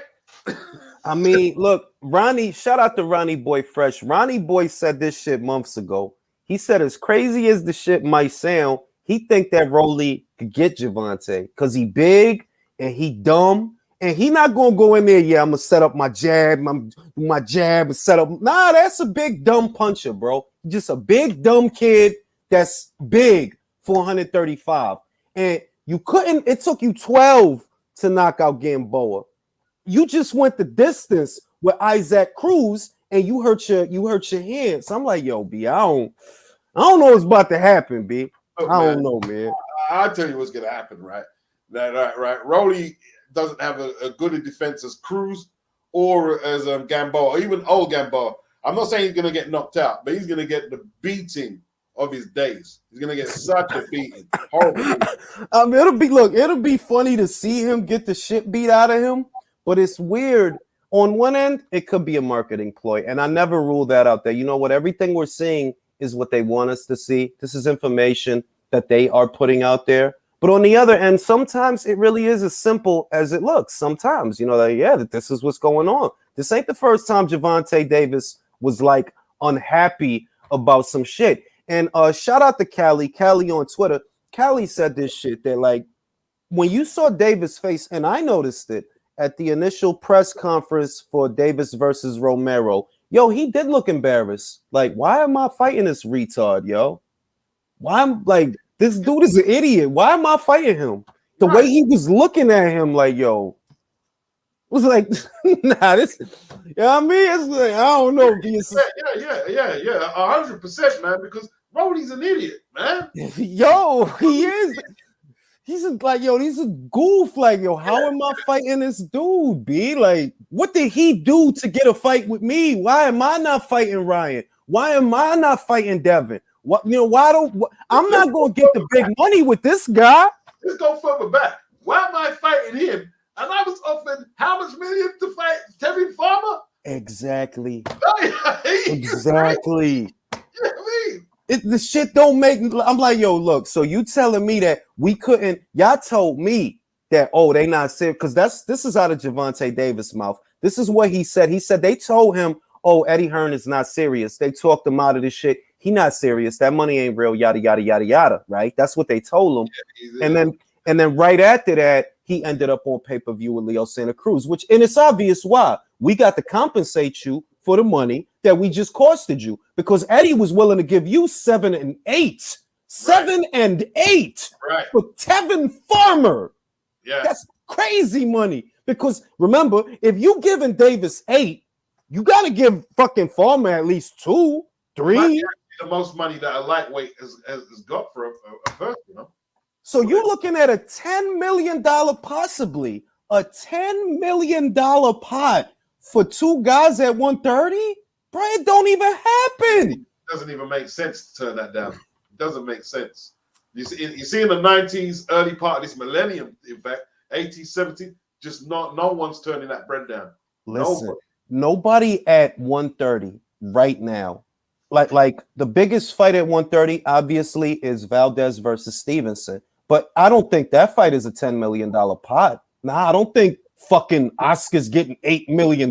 I mean, look, Ronnie, shout out to Ronnie Boy Fresh. Ronnie Boy said this shit months ago. He said, as crazy as the shit might sound, he think that Rolly could get Gervonta because he big and he dumb. And he not going to go in there, I'm going to set up my jab, my jab and set up. Nah, that's a big dumb puncher, bro. Just a big dumb kid that's big, 435. And it took you 12 to knock out Gamboa. You just went the distance with Isaac Cruz and you hurt your hand. So I'm like, yo, B, I don't know what's about to happen, B. I don't know, man. I'll tell you what's going to happen, right? Right. Rolly doesn't have a good a defense as Cruz or as Gamboa, or even old Gamboa. I'm not saying he's going to get knocked out, but he's going to get the beating of his days. He's going to get such a beating. Horrible beating. It'll be funny to see him get the shit beat out of him, but it's weird. On one end, it could be a marketing ploy, and I never rule that out there. You know what? Everything we're seeing is what they want us to see. This is information that they are putting out there. But on the other end, sometimes it really is as simple as it looks. Sometimes, that this is what's going on. This ain't the first time Gervonta Davis was like unhappy about some shit. And shout out to Callie on Twitter. Callie said this shit that, like, when you saw Davis' face, and I noticed it at the initial press conference for Davis versus Romero, yo, he did look embarrassed. Like, why am I fighting this retard, yo? Why am like this dude is an idiot? Why am I fighting him? The way he was looking at him, like, yo, was like, nah, this. I mean, it's like, I don't know. Yeah, 100%, man. Because Rolly's an idiot, man. Yo, he is. He's he's a goof. Like, yo, how am I fighting this dude, B? Like, what did he do to get a fight with me? Why am I not fighting Ryan? Why am I not fighting Devin? I'm not going to get the big money with this guy. Let's go further back. Why am I fighting him And I was offered how much million to fight Tevin Farmer? Exactly. Exactly. Exactly. You know what I mean? The shit don't make. I'm like, yo, look. So you telling me that we couldn't? Y'all told me that. Oh, they not serious because this is out of Gervonta Davis' mouth. This is what he said. He said they told him, oh, Eddie Hearn is not serious. They talked him out of this shit. He not serious. That money ain't real. Yada yada yada yada. Right? That's what they told him. Yeah, and then right after that, he ended up on pay-per-view with Leo Santa Cruz, and it's obvious why. We got to compensate you for the money that we just costed you because Eddie was willing to give you 7 and 8. 7 and 8 for Tevin Farmer. Yeah. That's crazy money. Because remember, if you giving Davis 8, you got to give fucking Farmer at least 2, 3. The most money that a lightweight has got for a person, you know? So you're looking at a $10 million, possibly a $10 million pot for 2 guys at 130? Bro, it don't even happen. It doesn't even make sense to turn that down. It doesn't make sense. You see in the 90s, early part of this millennium, in fact, 80s, 70s, just no one's turning that bread down. Listen, nobody at 130 right now. Like the biggest fight at 130, obviously, is Valdez versus Stevenson. But I don't think that fight is a $10 million pot. Nah, I don't think fucking Oscar's getting $8 million.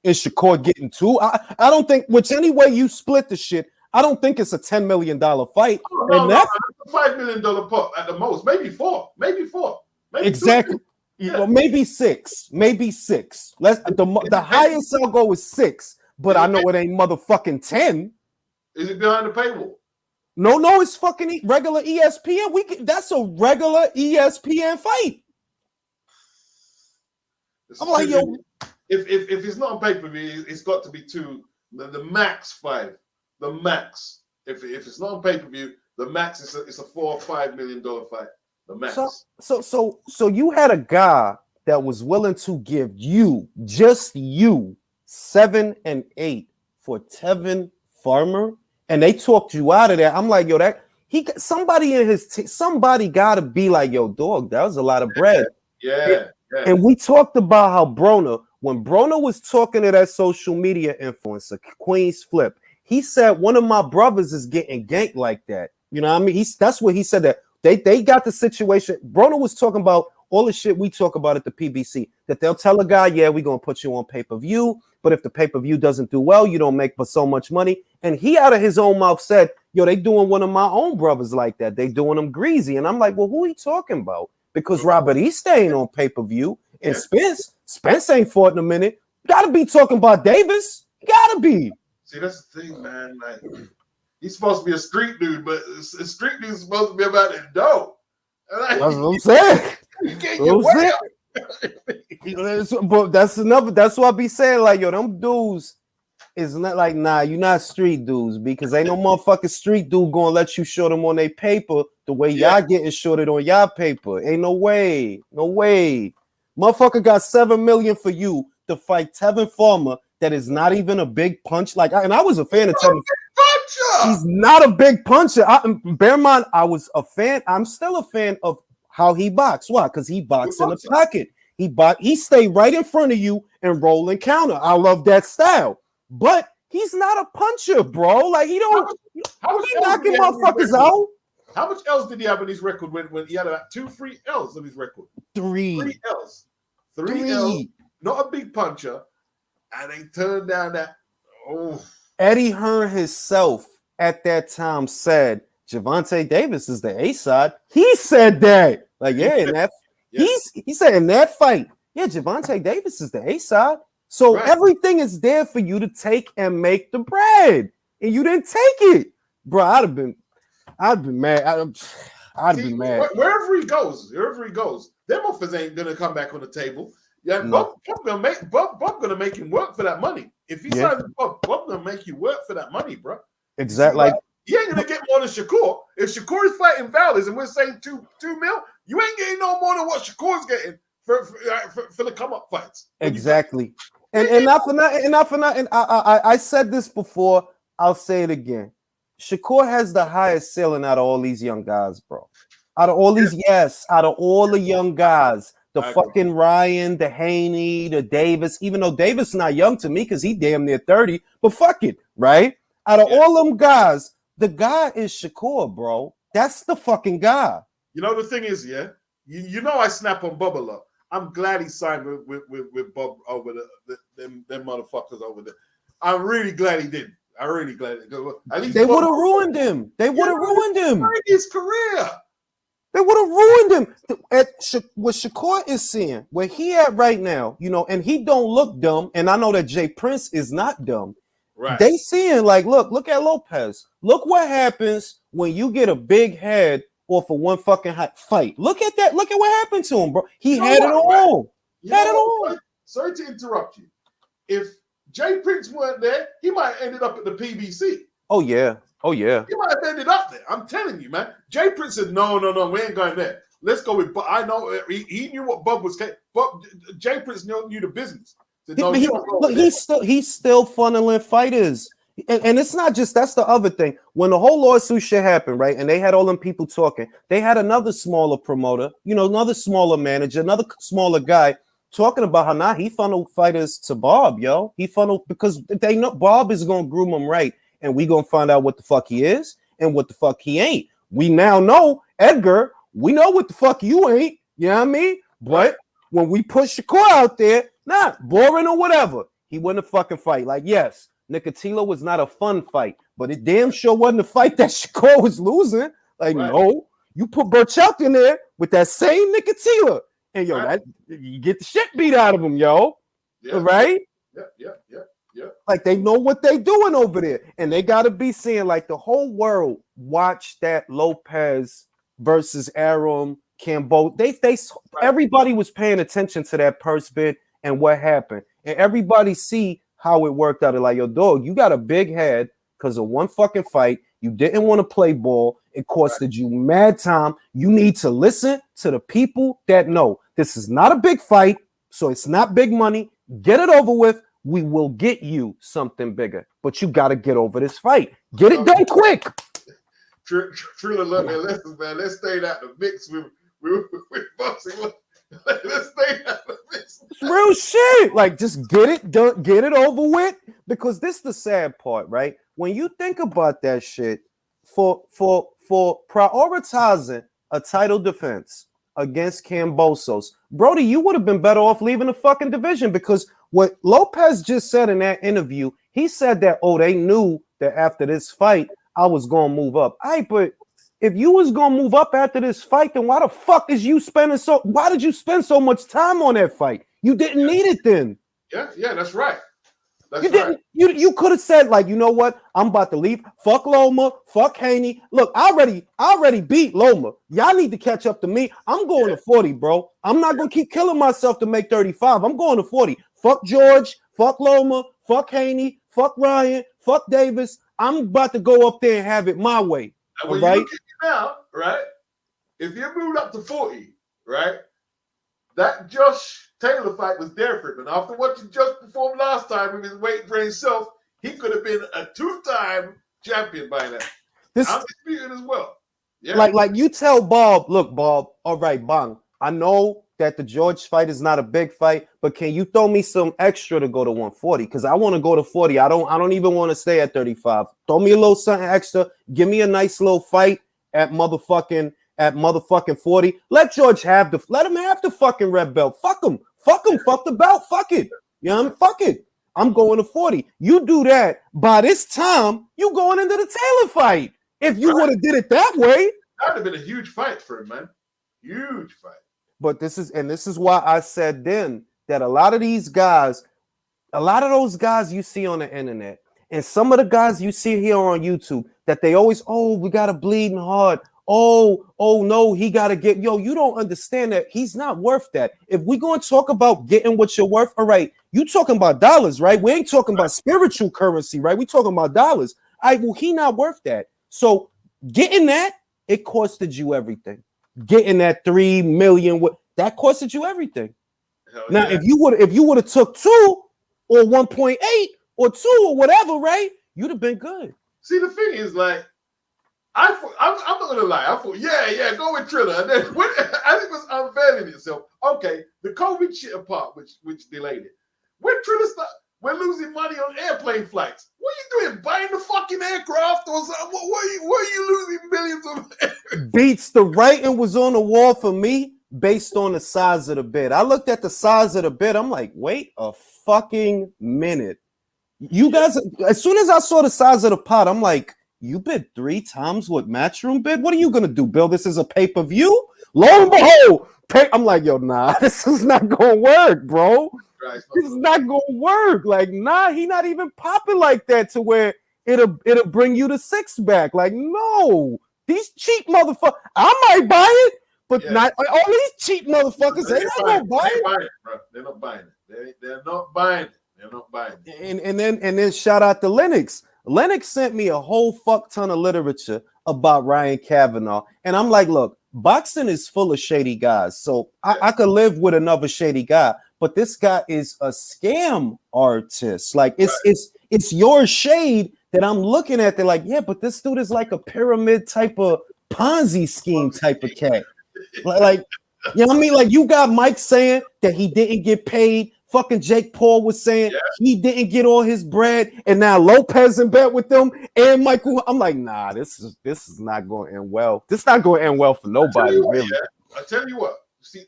Is Shakur getting 2? I don't think, which any way you split the shit, I don't think it's a $10 million fight. No, that's a $5 million pot at the most. Maybe 4. Maybe exactly. 2. Yeah. Well, maybe 6. Maybe 6. The highest I'll go is 6, but I know it ain't motherfucking 10. Is it behind the paywall? No, it's fucking regular ESPN. That's a regular ESPN fight. I'm like, yo, if it's not on pay-per-view, it's got to be 2. The max 5. The max. If it's not on pay-per-view, the max is a $4 or $5 million fight. The max. So you had a guy that was willing to give you, just you, 7 and 8 for Tevin Farmer. And they talked you out of that. I'm like, yo, somebody got to be like, yo, dog, that was a lot of bread. Yeah. And we talked about how when Broner was talking to that social media influencer, Queen's Flip, he said one of my brothers is getting ganked like that. You know what I mean? That's what he said, that they got the situation. Broner was talking about all the shit we talk about at the PBC, that they'll tell a guy, yeah, we're going to put you on pay-per-view. But if the pay-per-view doesn't do well, you don't make but so much money. And he out of his own mouth said, yo, they doing one of my own brothers like that. They doing them greasy. And I'm like, well, who are you talking about? Because Robert, he's staying on pay-per-view. And Spence ain't fought in a minute. Gotta be talking about Davis. Gotta be. See, that's the thing, man. Like, he's supposed to be a street dude, but a street dude's supposed to be about that dough. That's what I'm saying. You can't get way up. But that's what I be saying. Like, yo, them dudes is not like, nah, you're not street dudes, because ain't no motherfucking street dude gonna let you show them on their paper the way y'all getting shorted on y'all paper. Ain't no way. Motherfucker got $7 million for you to fight Tevin Farmer that is not even a big punch. And I was a fan of Tevin. He's not a big puncher. Bear in mind, I was a fan. I'm still a fan of how he boxed. Why? Because he boxed in the pocket. He stayed right in front of you and roll and counter. I love that style. But he's not a puncher, bro. Like, he don't. How he knocking motherfuckers out? How much else did he have in his record when he had about 2-3 L's on his record? 3 L's. 3 L's. Not a big puncher. And they turned down that. Oh. Eddie Hearn himself at that time said Gervonta Davis is the A side. He said that. Like, he said in that fight, Gervonta Davis is the A side. So everything is there for you to take and make the bread. And you didn't take it. Bro, I'd have been mad. I'd be mad. Wherever he goes, them offers ain't gonna come back on the table. Yeah, no. Bob gonna make him work for that money. If he signs with Bob gonna make you work for that money, bro. Exactly. Like, he ain't gonna get more than Shakur. If Shakur is fighting Valdez and we're saying $2 mil, you ain't getting no more than what Shakur's getting for the come up fights. Exactly. And not for nothing. And I said this before. I'll say it again. Shakur has the highest ceiling out of all these young guys, bro. Out of all the young guys, The fucking Ryan, the Haney, the Davis, even though Davis not young to me because he damn near 30, but fuck it, right? Out of all them guys, the guy is Shakur, bro. That's the fucking guy. You know the thing is, yeah, you know I snap on Bob a lot. I'm glad he signed with Bob over them motherfuckers over there. I'm really glad he didn't. I'm really glad. At least they would have ruined him. They would have ruined him. His career. They would have ruined him. What Shakur is seeing, where he at right now, you know, and he don't look dumb. And I know that Jay Prince is not dumb. Right. They seeing like, look at Lopez. Look what happens when you get a big head off of one fucking fight. Look at that. Look at what happened to him, bro. He had it all. Had it all. Sorry to interrupt you. If Jay Prince weren't there, he might have ended up at the PBC. Oh yeah. He might have ended up there. I'm telling you, man. Jay Prince said, no, we ain't going there. Let's go with Bob. I know he knew what Bob was. But Jay Prince knew the business. Said, no, he's still funneling fighters. And it's not just, that's the other thing. When the whole lawsuit shit happened, right, and they had all them people talking, they had another smaller promoter, you know, another smaller manager, another smaller guy talking about how now he funneled fighters to Bob, yo. He funneled because they know Bob is going to groom them right, and we going to find out what the fuck he is and what the fuck he ain't. We now know, Edgar, we know what the fuck you ain't, you know what I mean? But when we push Shakur out there, boring or whatever, he wouldn't fucking fight. Like, yes, Nicotilo was not a fun fight, but it damn sure wasn't a fight that Shakur was losing. Like, no, you put Burchuk in there with that same Nicotilo, and yo, that you get the shit beat out of him, yo. Yeah. Right? Yeah. Like they know what they doing over there, and they gotta be seeing like the whole world watch that Lopez versus Arum Cambo. Everybody was paying attention to that purse bid and what happened, and everybody see how it worked out. Like, yo, dog, you got a big head because of one fucking fight. You didn't want to play ball. It costed you mad time. You need to listen to the people that know this is not a big fight, so it's not big money. Get it over with. We will get you something bigger, but you got to get over this fight. Get it done quick. Truly love it. Listen, man, let's stay out the mix with boxing. Let's stay out the mix. It's real shit. Like, just get it done, get it over with. Because this is the sad part, right? When you think about that shit, for prioritizing a title defense against Kambosos, Brody, you would have been better off leaving the fucking division, because what Lopez just said in that interview, he said that, they knew that after this fight, I was going to move up. But if you was going to move up after this fight, then why the fuck is you why did you spend so much time on that fight? You didn't need it then. Yeah, that's right. You could have said, like, you know what? I'm about to leave. Fuck Loma. Fuck Haney. Look, I already beat Loma. Y'all need to catch up to me. I'm going to 40, bro. I'm not going to keep killing myself to make 35. I'm going to 40. Fuck George. Fuck Loma. Fuck Haney. Fuck Ryan. Fuck Davis. I'm about to go up there and have it my way. And when you look at you now, right? If you moved up to 40, right? That Josh Taylor fight was different. And after what you just performed last time with his weight for himself, he could have been a 2-time champion by now. I'm disputing as well. Yeah. Like you tell Bob, look, Bob, all right, bang. I know that the George fight is not a big fight, but can you throw me some extra to go to 140? Because I want to go to 40. I don't even want to stay at 35. Throw me a little something extra. Give me a nice little fight at motherfucking 40. Let George let him have the fucking red belt. Fuck him. Fuck the belt. Fuck it. You know what I mean? Fuck it. I'm going to 40. You do that. By this time, you going into the Taylor fight. If you would have did it that way. That would have been a huge fight for him, man. Huge fight. But this is why I said then that a lot of those guys you see on the internet, and some of the guys you see here on YouTube, that they always, we got a bleeding heart. Oh no, he got to get, you don't understand that he's not worth that. If we're going to talk about getting what you're worth, all right, you talking about dollars, right? We ain't talking about spiritual currency, right? We talking about dollars. He not worth that. So getting that, it costed you everything. Getting that 3 million, that costed you everything. Now, if you would have took 2 or 1.8 or 2 or whatever, right? You'd have been good. See, the thing is, like, I'm not gonna lie. I thought, yeah, go with Triller. And then when, as it was unveiling itself, okay, the COVID shit apart, which delayed it. When Triller started, we're losing money on airplane flights. What are you doing? Buying the fucking aircraft or something? What are you losing millions of? Beats, the writing was on the wall for me based on the size of the bid. I looked at the size of the bid. I'm like, wait a fucking minute. You guys, as soon as I saw the size of the pot, I'm like, you bid 3 times what Matchroom bid? What are you going to do, Bill? This is a pay-per-view? Lo and behold, I'm like, yo, nah, this is not going to work, bro. This is not going to work. Like, nah, he not even popping like that to where it'll bring you the 6 back. Like, no. These cheap motherfuckers, I might buy it, but not all these cheap motherfuckers. They're not going to buy it. They're not buying it. They're not buying it. They're not buying it. And then shout out to Lennox. Lennox sent me a whole fuck ton of literature about Ryan Kavanaugh. And I'm like, look, boxing is full of shady guys. So I could live with another shady guy, but this guy is a scam artist. Like it's your shade that I'm looking at. They're like, yeah, but this dude is like a pyramid type of Ponzi scheme type of cat. Like, you know what I mean? Like, you got Mike saying that he didn't get paid. Fucking Jake Paul was saying he didn't get all his bread, and now Lopez in bed with them and Michael. I'm like, nah, this is not going to end well. This is not going to end well for nobody, really. I tell you what.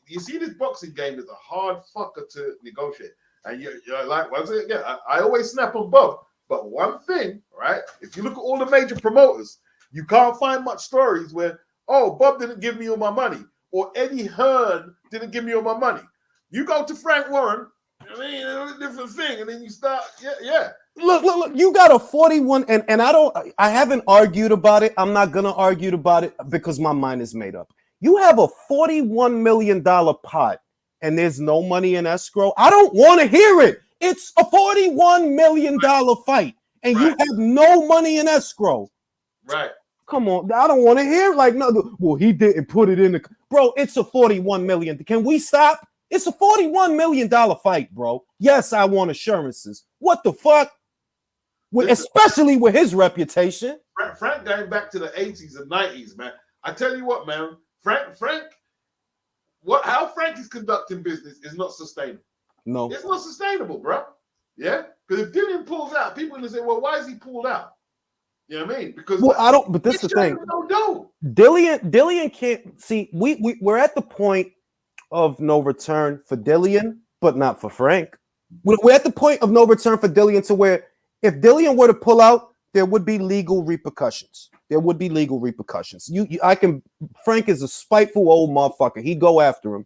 You see, this boxing game is a hard fucker to negotiate, and you're like, once again, I always snap them both. But one thing, right? If you look at all the major promoters, you can't find much stories where, oh, Bob didn't give me all my money, or Eddie Hearn didn't give me all my money. You go to Frank Warren. I mean, it's a different thing, and then you start, Look, you got a 41, and I haven't argued about it. I'm not gonna argue about it because my mind is made up. You have a $41 million pot, and there's no money in escrow. I don't want to hear it. It's a $41 million fight, and you have no money in escrow. Right. Come on, I don't want to hear like no. Well, he didn't put it in the bro. It's a $41 million. Can we stop? It's a $41 million fight, bro. Yes, I want assurances. What the fuck? Especially with his reputation. Frank going back to the 80s and 90s, man. I tell you what, man. Frank, how Frank is conducting business is not sustainable. No. It's not sustainable, bro. Yeah? Because if Dillian pulls out, people are going to say, well, why is he pulled out? You know what I mean? Because but this is the thing. Dillian can't see. We're at the point of no return for Dillian, but not for Frank. We're at the point of no return for Dillian to where if Dillian were to pull out, there would be legal repercussions. Frank is a spiteful old motherfucker. He'd go after him.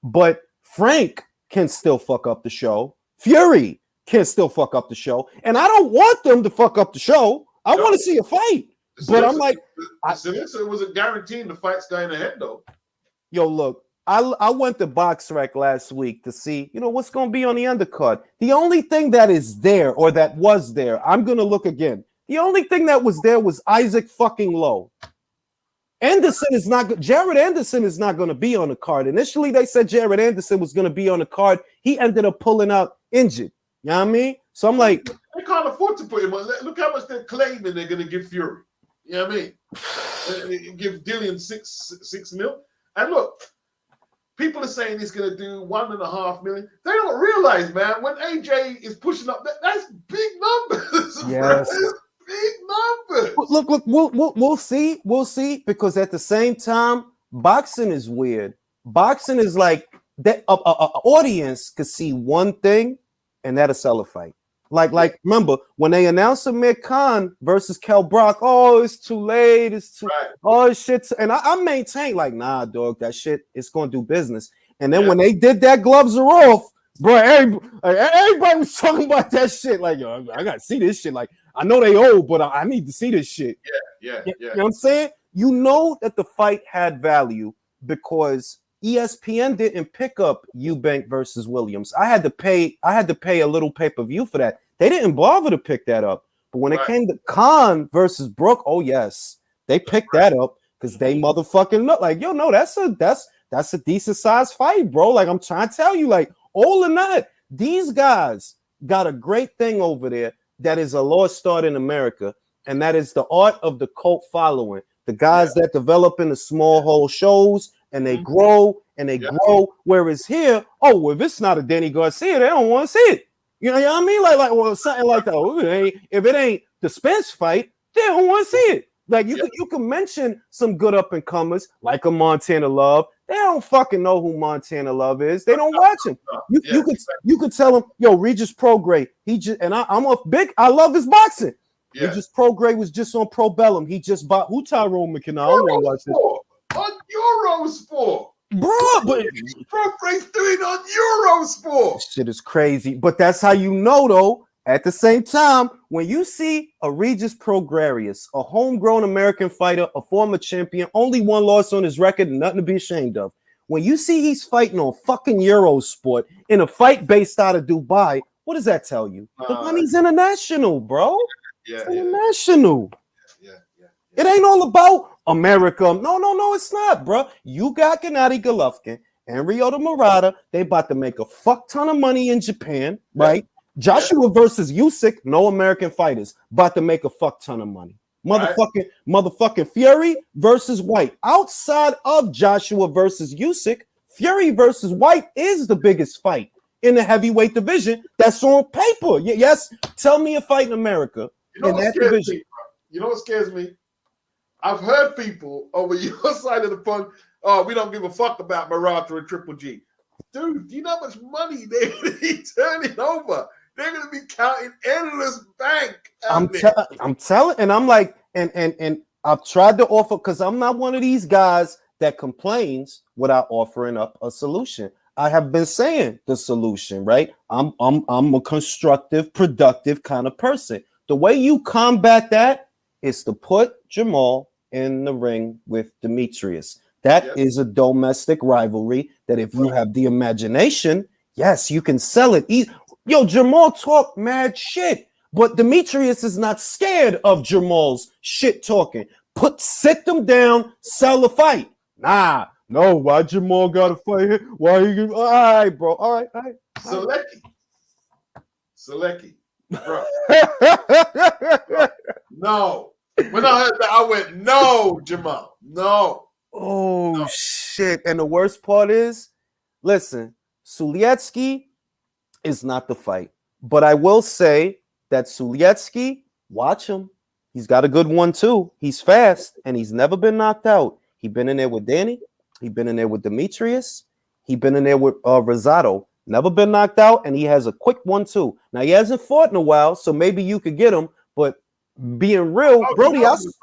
But Frank can still fuck up the show. Fury can still fuck up the show. And I don't want them to fuck up the show. I want to see a fight. But I'm like... It wasn't guaranteeing the fight's going ahead, though. Yo, look. I went to BoxRec last week to see, what's going to be on the undercard. The only thing that is there or that was there, I'm going to look again. The only thing that was there was Isaac fucking Lowe. Jared Anderson is not going to be on the card. Initially, they said Jared Anderson was going to be on the card. He ended up pulling out injured. You know what I mean? So I'm like... They can't afford to put him on. Look how much they're claiming they're going to give Fury. You know what I mean? Give Dillian six mil. And look... People are saying he's going to do 1.5 million. They don't realize, man, when AJ is pushing up, that's big numbers. Yes. Big numbers. Look, we'll see. We'll see. Because at the same time, boxing is weird. Boxing is like that. An audience could see one thing, and that'll sell a fight. Like remember when they announced Amir Khan versus Kell Brock? Oh, it's too late. It's too oh shit. And I maintain like, nah, dog, that shit it's gonna do business. And then when they did that, gloves are off, bro. Everybody was talking about that shit. Like, yo, I gotta see this shit. Like, I know they old, but I need to see this shit. Yeah. You know what I'm saying? You know that the fight had value because ESPN didn't pick up Eubank versus Williams. I had to pay a little pay-per-view for that. They didn't bother to pick that up. But when it came to Khan versus Brook, oh yes, they picked that up because they motherfucking look like, yo, no, that's a decent sized fight, bro. Like I'm trying to tell you, like, all or not, these guys got a great thing over there that is a lost start in America. and that is the art of the cult following. The guys that develop in the small hole shows and they grow and they grow. Whereas here, oh, if it's not a Danny Garcia, they don't want to see it. You know what I mean? Like well, something like that. Oh, if it ain't the Spence fight, they don't want to see it. Like you can mention some good up and comers like a Montana Love. They don't fucking know who Montana Love is. They don't watch him. You could tell them, yo, Regis Prograis. He just I love his boxing. Yeah. Regis Prograis was just on Pro Bellum. He just bought who Tyrone McKenna. I don't want to watch this. On Eurosport. Bro, but Prograis doing on Eurosport. Shit is crazy. But that's how you know though. At the same time, when you see a Regis Prograis, a homegrown American fighter, a former champion, only one loss on his record, nothing to be ashamed of. When you see he's fighting on fucking Eurosport in a fight based out of Dubai, what does that tell you? The money's international, bro. Yeah, it's international. Yeah. It ain't all about America. No, it's not, bro. You got Gennady Golovkin and Ryota Murata. They about to make a fuck ton of money in Japan, right? Joshua versus Usyk, no American fighters, about to make a fuck ton of money. Motherfucking Fury versus Whyte. Outside of Joshua versus Usyk, Fury versus Whyte is the biggest fight in the heavyweight division. That's on paper. Yes, tell me a fight in America in that division. You know what scares me? I've heard people over your side of the fund. Oh, we don't give a fuck about Murata and Triple G. Dude, do you know how much money they're going to be turning over? They're going to be counting endless bank. I'm telling, and I'm like, and I've tried to offer, because I'm not one of these guys that complains without offering up a solution. I have been saying the solution, right? I'm a constructive, productive kind of person. The way you combat that is to put Jamal in the ring with Demetrius. That is a domestic rivalry that if you have the imagination, yes, you can sell it. Yo, Jamal talk mad shit, but Demetrius is not scared of Jamal's shit talking. Sit them down, sell the fight. Nah, no, why Jamal got to fight here? Why you? All right, bro. All right. Selecki. Bro. No. When I heard that, I went, no, Jamal. No. Oh, shit. And the worst part is, listen, Suliecki is not the fight. But I will say that Suliecki, watch him. He's got a good one, too. He's fast, and he's never been knocked out. He's been in there with Danny. He's been in there with Demetrius. He's been in there with Rosado. Never been knocked out, and he has a quick one, too. Now, he hasn't fought in a while, so maybe you could get him, but being real, Brody, Jamal's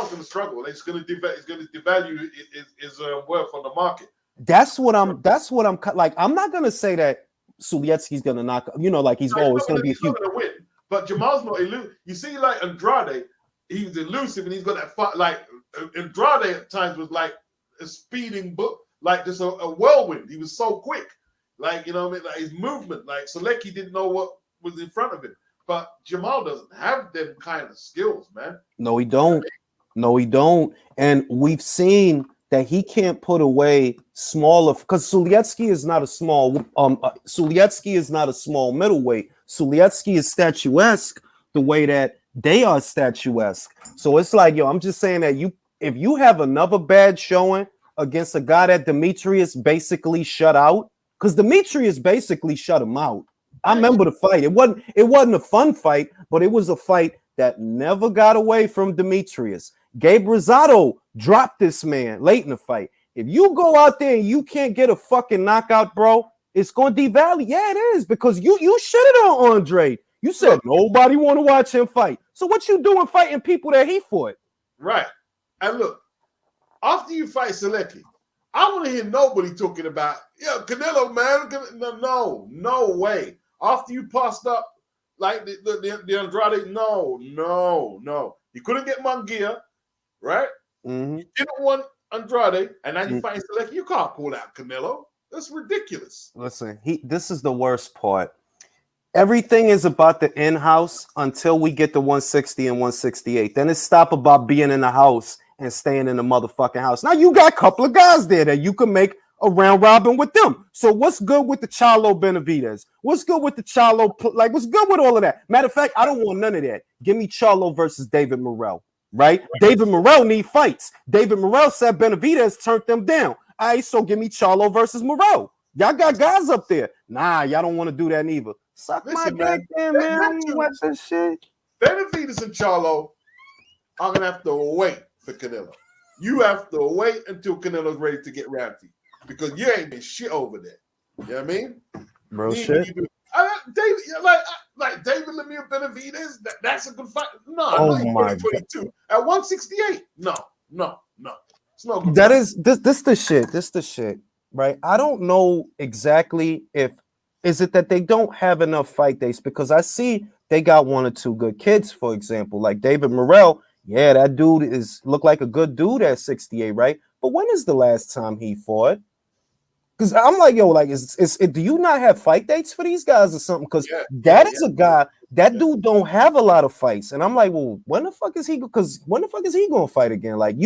going to struggle. It's going to devalue his worth on the market. That's what I'm like. I'm not going to say that Suliecki's going to knock, like he's always going to be a huge. Win, but Jamal's not elusive. You see, like Andrade, he's elusive and he's got that fight. Like Andrade at times was like a speeding book, like just a whirlwind. He was so quick, like like his movement. Like Selecki didn't know what was in front of him. But Jamal doesn't have them kind of skills, man. No, he don't. And we've seen that he can't put away smaller, because Suliecki is not a small middleweight. Suliecki is statuesque the way that they are statuesque. So it's like, I'm just saying that if you have another bad showing against a guy that Demetrius basically shut out, because Demetrius basically shut him out. I remember the fight. It wasn't a fun fight, but it was a fight that never got away from Demetrius. Gabe Rosado dropped this man late in the fight. If you go out there and you can't get a fucking knockout, bro, it's going to devalue. Yeah, it is, because you shitted on Andre. You said nobody want to watch him fight. So what you doing fighting people that he fought? Right. And look, after you fight Selecki, I want to hear nobody talking about, Canelo, man. No way. After you passed up like the Andrade, no. You couldn't get Munguia, right? Mm-hmm. You didn't want Andrade, and now you fight Selecki. You can't call out Canelo. That's ridiculous. Listen, this is the worst part. Everything is about the in-house until we get to 160 and 168. Then it's stop about being in the house and staying in the motherfucking house. Now you got a couple of guys there that you can make a round robin with them. So what's good with the Charlo Benavidez? What's good with the Charlo? Like, what's good with all of that? Matter of fact, I don't want none of that. Give me Charlo versus David Morrell, right? David Morrell need fights. David Morrell said Benavidez turned them down. All right, so give me Charlo versus Morrell. Y'all got guys up there. Nah, y'all don't want to do that neither. Suck Listen, my dick, man. I don't watch that shit. Benavidez and Charlo are gonna have to wait for Canelo. You have to wait until Canelo's ready to get round to you because you ain't been shit over there. You know what I mean? Bro, shit. David, like David Lemieux Benavidez, that's a good fight. No, Oh not in my 2022. God. At 168. No. It's no good. That fight. Is this the shit. This the shit. Right? I don't know exactly if is it that they don't have enough fight days because I see they got one or two good kids, for example, like David Morrell. Yeah, that dude look like a good dude at 68, right? But when is the last time he fought? Because I'm like, yo, like, do you not have fight dates for these guys or something? Because that is a guy, that dude don't have a lot of fights. And I'm like, well, when the fuck is he? Because when the fuck is he gonna fight again? Like,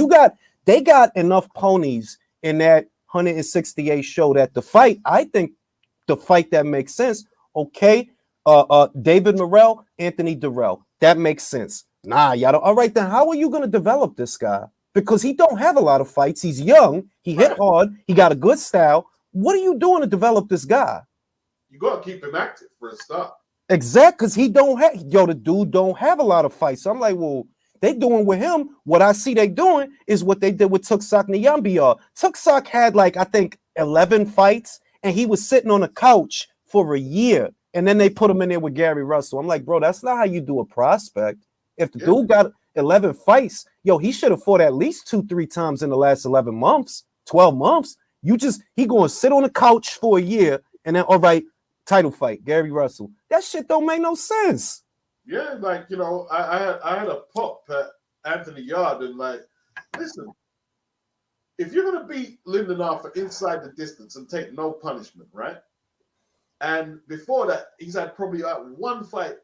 they got enough ponies in that 168 show that I think the fight that makes sense. Okay, David Morrell, Anthony Durrell, that makes sense. Nah, y'all don't. All right, then how are you going to develop this guy? Because he don't have a lot of fights. He's young. He hit hard. He got a good style. What are you doing to develop this guy? You got to keep him active for a start. Exactly, because he don't have. Yo, the dude don't have a lot of fights. So I'm like, well, they doing with him. What I see they doing is what they did with Tuksak Nyambia. Tuksak had like I think 11 fights, and he was sitting on a couch for a year, and then they put him in there with Gary Russell. I'm like, bro, that's not how you do a prospect. If the dude got 11 fights, yo, he should have fought at least 2-3 times in the last 11 months, 12 months. He going to sit on the couch for a year and then, all right, title fight, Gary Russell. That shit don't make no sense. Yeah, like, you know, I had a pop at Anthony Yard and like, listen, if you're going to beat Lyndon Arthur inside the distance and take no punishment, right? And before that, he's had probably like one fight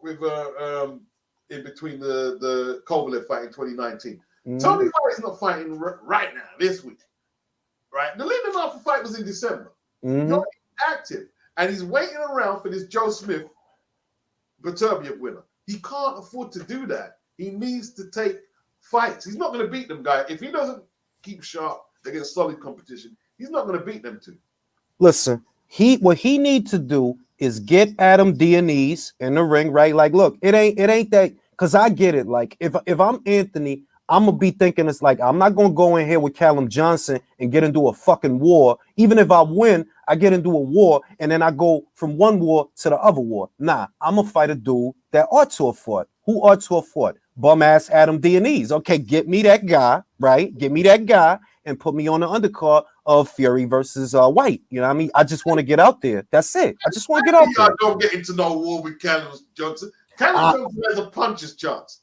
with in between the Kovalev fight in 2019. Tell me why he's not fighting right now, this week. Right? The Lyndon Arthur fight was in December. You're active. And he's waiting around for this Joe Smith Beterbiev winner. He can't afford to do that. He needs to take fights. He's not going to beat them, guy. If he doesn't keep sharp against solid competition, he's not going to beat them too. Listen, what he needs to do is get Adam Dionese in the ring, right? Like, look, it ain't that, because I get it. Like, if I'm Anthony, I'm gonna be thinking it's like I'm not gonna go in here with Callum Johnson and get into a fucking war. Even if I win, I get into a war and then I go from one war to the other war. Nah, I'm gonna fight a dude that ought to have fought. Who ought to have fought? Bum ass Adam Dionese. Okay, get me that guy, right? Get me that guy and put me on the undercard of Fury versus Whyte. You know what I mean? I just want to get out there. That's it. I just want to get out there. Don't get into no war with Callum Johnson. Callum Johnson has a puncher's chance.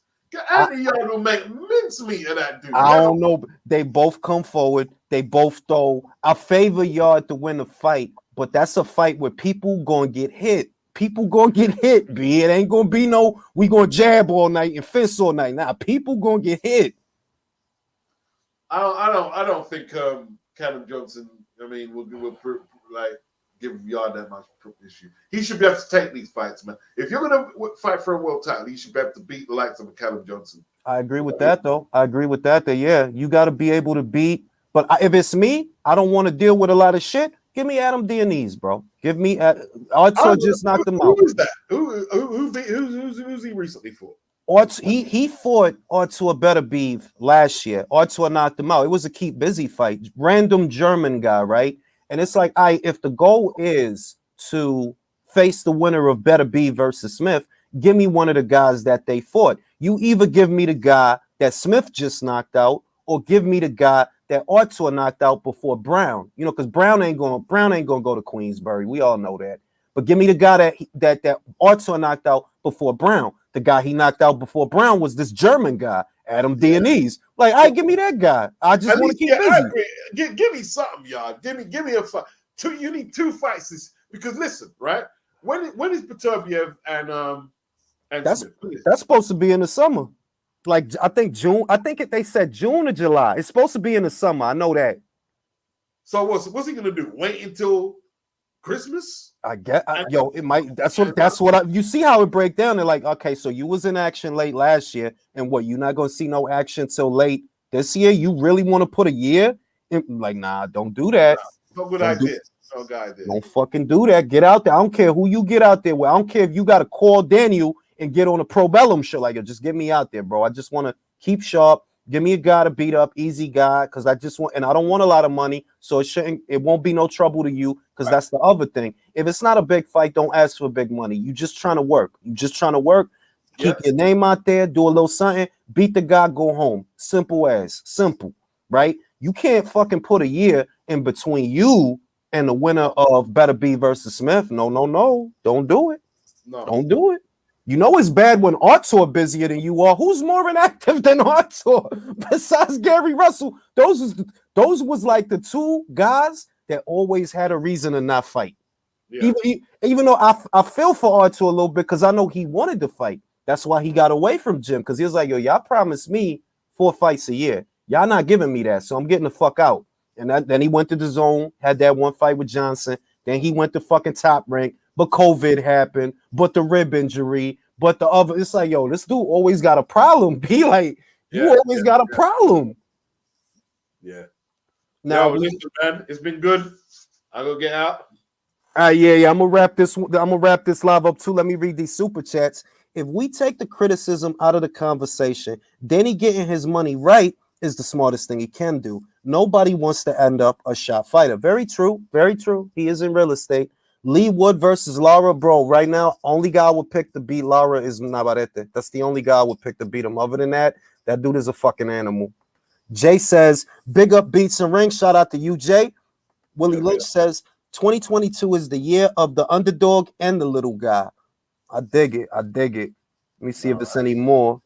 Anthony Yard will make mincemeat of that dude. I don't know. They both come forward. They both throw. I favor Yard to win the fight, but that's a fight where people gonna get hit. People gonna get hit, B. It ain't gonna be no, we gonna jab all night and fence all night. Nah, people gonna get hit. I don't think Callum Johnson, I mean, will like give Yard that much issue. He should be able to take these fights, man. If you're gonna fight for a world title, he should be able to beat the likes of Callum Johnson. I agree with that, though. I agree with that. That yeah, you got to be able to beat. But if it's me, I don't want to deal with a lot of shit. Give me Adam Dionese, bro. Give me. Artur just knocked him out. Who is that? Who's he recently fought? He fought Artur Beterbiev last year. Artur knocked him out. It was a keep busy fight. Random German guy, right? And it's like, if the goal is to face the winner of Beterbiev versus Smith, give me one of the guys that they fought. You either give me the guy that Smith just knocked out, or give me the guy that Artur knocked out before Brown. You know, because Brown ain't gonna go to Queensbury. We all know that. But give me the guy that Artur knocked out before Brown. The guy he knocked out before Brown was this German guy, Adam Dionese. Like, all right, give me that guy. I just want to keep busy. Give me something, y'all. Give me a fight. You need 2 fights because listen, right? When is Beterbiev and Smith? That's supposed to be in the summer. Like, I think June. I think they said June or July. It's supposed to be in the summer. I know that. So what's he gonna do? Wait until Christmas? I get, it might. That's what you see how it break down. They're like, okay, so you was in action late last year, and what? You're not gonna see no action till late this year. You really want to put a year? Like, nah, don't do that. No good idea. No good idea. Don't fucking do that. Get out there. I don't care who you get out there with. I don't care if you got to call Daniel and get on a Pro Bellum show. Like, just get me out there, bro. I just want to keep sharp. Give me a guy to beat up, easy guy, because I just want, and I don't want a lot of money, so it won't be no trouble to you, because that's the other thing. If it's not a big fight, don't ask for big money. You just trying to work. Keep your name out there, do a little something, beat the guy, go home. Simple, right? You can't fucking put a year in between you and the winner of Better Be versus Smith. No. Don't do it. No. Don't do it. You know it's bad when Artur busier than you are. Who's more inactive than Artur besides Gary Russell? Those was like the two guys that always had a reason to not fight. Yeah. Even though I feel for Artur a little bit because I know he wanted to fight. That's why he got away from Jim, because he was like, yo, y'all promised me 4 fights a year. Y'all not giving me that, so I'm getting the fuck out. And then he went to the zone, had that one fight with Johnson. Then he went to fucking Top Rank. But COVID happened, but the rib injury, but the other. It's like, yo, this dude always got a problem. Be like, you always got a problem. Yeah. Now, listen, man, it's been good. I'll go get out. Yeah. I'm gonna wrap this live up too. Let me read these super chats. If we take the criticism out of the conversation, Danny getting his money right is the smartest thing he can do. Nobody wants to end up a shot fighter. Very true. Very true. He is in real estate. Lee Wood versus Lara, bro. Right now, only guy I would pick to beat Lara is Navarrete. That's the only guy I would pick to beat him. Other than that dude is a fucking animal. Jay says, big up Beats and Rings. Shout out to you, Jay. Willie Lynch says, 2022 is the year of the underdog and the little guy. I dig it. Let me see if there's any more,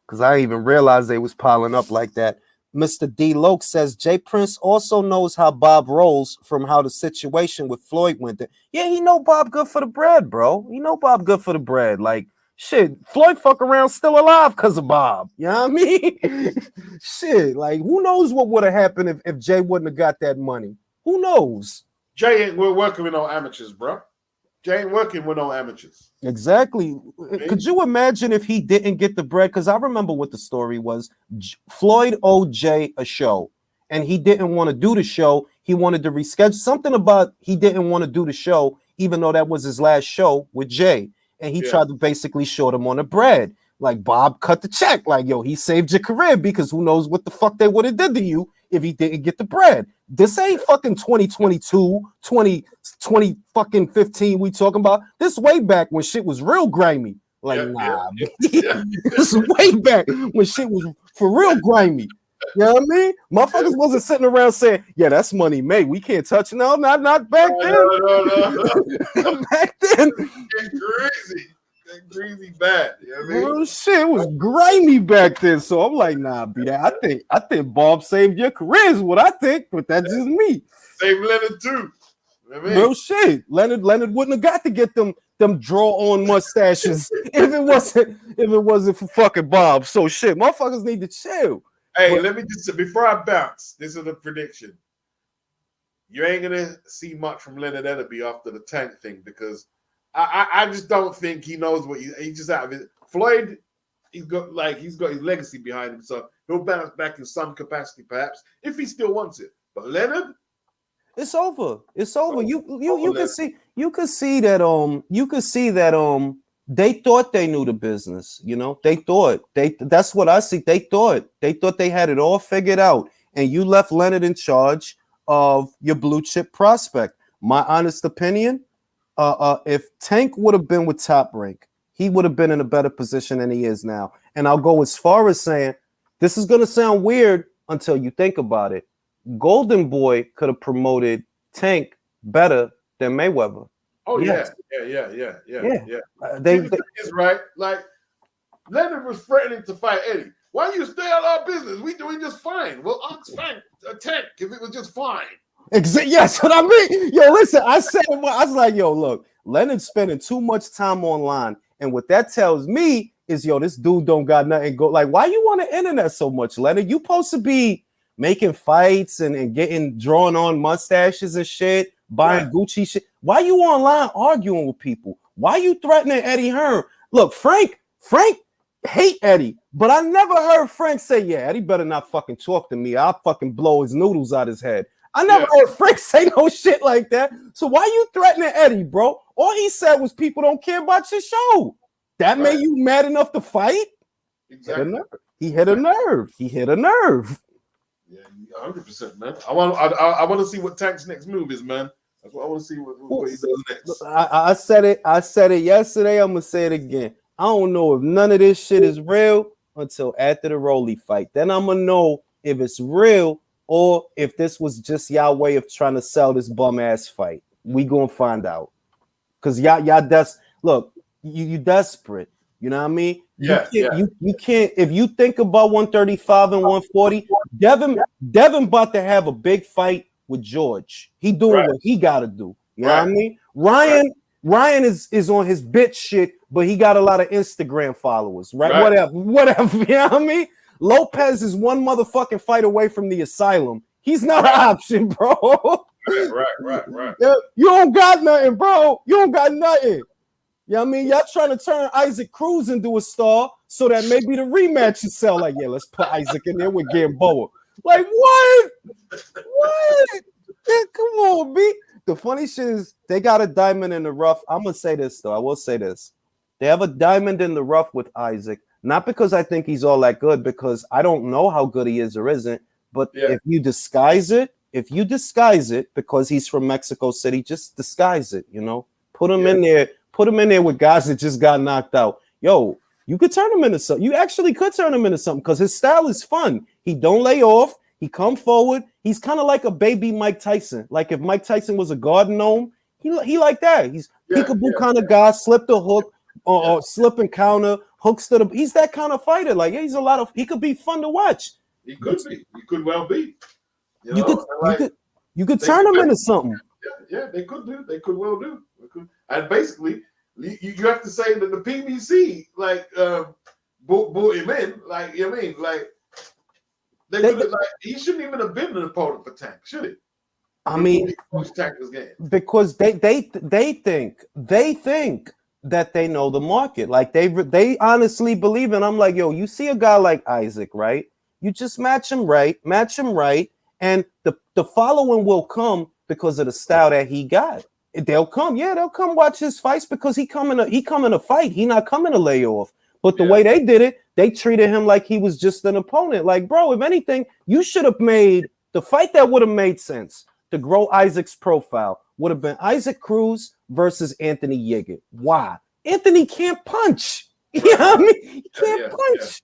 because I didn't even realize they was piling up like that. Mr. D. Loke says Jay Prince also knows how Bob rolls from how the situation with Floyd went. Yeah, he know Bob good for the bread, bro. He know Bob good for the bread. Like, shit, Floyd fuck around still alive because of Bob. You know what I mean? Shit, like, who knows what would have happened if Jay wouldn't have got that money? Who knows? Jay ain't working with no amateurs, bro. Jay ain't working with no amateurs. Exactly. Could you imagine if he didn't get the bread? Because I remember what the story was. Floyd owed Jay a show, and he didn't want to do the show. He wanted to reschedule something about he didn't want to do the show, even though that was his last show with Jay. And he tried to basically short him on the bread. Like, Bob cut the check. Like, yo, he saved your career because who knows what the fuck they would have did to you if he didn't get the bread. This ain't fucking 2022, 20 fucking 15 we talking about. This way back when shit was real grimy. Like, this is way back when shit was for real grimy. You know what I mean? Motherfuckers wasn't sitting around saying, yeah, that's money made. We can't touch it. No, not back then. No. Back then. It's greasy bad. You know what I mean? Real shit was grimy back then. So I'm like, nah, be that. I think Bob saved your career is what I think, but that's just me. Saved Leonard too. You know what I mean? Real shit. Leonard wouldn't have got to get them draw on mustaches if it wasn't for fucking Bob. So shit, motherfuckers need to chill. Hey, let me just, before I bounce, this is a prediction. You ain't gonna see much from Leonard Enderby after the tank thing, because I just don't think he knows what he just out of it. Floyd, he's got his legacy behind him, so he'll bounce back in some capacity, perhaps, if he still wants it. But Leonard, it's over. It's over. You can see that they thought they knew the business. You know, that's what I see. They thought they had it all figured out, and you left Leonard in charge of your blue chip prospect. My honest opinion, if Tank would have been with Top Rank, he would have been in a better position than he is now. And I'll go as far as saying, this is going to sound weird until you think about it. Golden Boy could have promoted Tank better than Mayweather. Oh, yes. Yeah. It's right. Like, Leonard was threatening to fight Eddie. Why you stay out of our business? We doing just fine. Well, I'll fight Tank if it was just fine. Exactly. Yes, what I mean. Yo, listen, I was like, yo, look, Leonard's spending too much time online. And what that tells me is, yo, this dude don't got nothing go. Like, why you on the internet so much, Leonard? You supposed to be making fights and getting drawn on mustaches and shit, buying Gucci shit. Why you online arguing with people? Why you threatening Eddie Hearn? Look, Frank hate Eddie, but I never heard Frank say, yeah, Eddie better not fucking talk to me. I'll fucking blow his noodles out his head. I never heard Frank say no shit like that. So why you threatening Eddie, bro? All he said was people don't care about your show. That made you mad enough to fight? Exactly. He hit a nerve. Yeah, 100%, man. I want to see what Tank's next move is, man. That's what I want to see what he does next. I said it yesterday. I'm gonna say it again. I don't know if none of this shit is real until after the Rolly fight. Then I'm gonna know if it's real or if this was just y'all way of trying to sell this bum ass fight. We gonna find out. Cause y'all look, you desperate. You know what I mean? You can't if you think about 135 and 140, Devin about to have a big fight with George. He doing what he gotta do. You know what I mean? Ryan is on his bitch shit, but he got a lot of Instagram followers, right? Whatever. You know what I mean? Lopez is one motherfucking fight away from the asylum. He's not an option, bro. Right. You don't got nothing, bro. You don't got nothing. You know what I mean? Y'all trying to turn Isaac Cruz into a star so that maybe the rematch is sell. Like, yeah, let's put Isaac in there with Gamboa. Like, what? Yeah, come on, B. The funny shit is they got a diamond in the rough. I'm going to say this, though. I will say this. They have a diamond in the rough with Isaac. Not because I think he's all that good, because I don't know how good he is or isn't. But if you disguise it because he's from Mexico City, just disguise it, you know? Put him in there. Put him in there with guys that just got knocked out. Yo, you could turn him into something. You actually could turn him into something because his style is fun. He don't lay off. He come forward. He's kind of like a baby Mike Tyson. Like if Mike Tyson was a garden gnome, he like that. He's peekaboo kind of guy, slip the hook or slip and counter, hooks to the. He's that kind of fighter. Like he's a lot of. He could be fun to watch. He could be. He could well be. You could turn him into something. Yeah, they could do. They could well do. And basically, you have to say that the PBC brought him in. Like you know what I mean, like they could like he shouldn't even have been an opponent for Tank, should he? I mean, Tank was getting because they think that they know the market. Like they honestly believe, and I'm like, yo, you see a guy like Isaac, right? You just match him right, and the following will come because of the style that he got. They'll come watch his fights because he coming to fight. He not coming to lay off. But the way they did it, they treated him like he was just an opponent. Like, bro, if anything, you should have made the fight that would have made sense to grow Isaac's profile would have been Isaac Cruz versus Anthony Yeager. Why? Anthony can't punch. You know what I mean? He can't punch.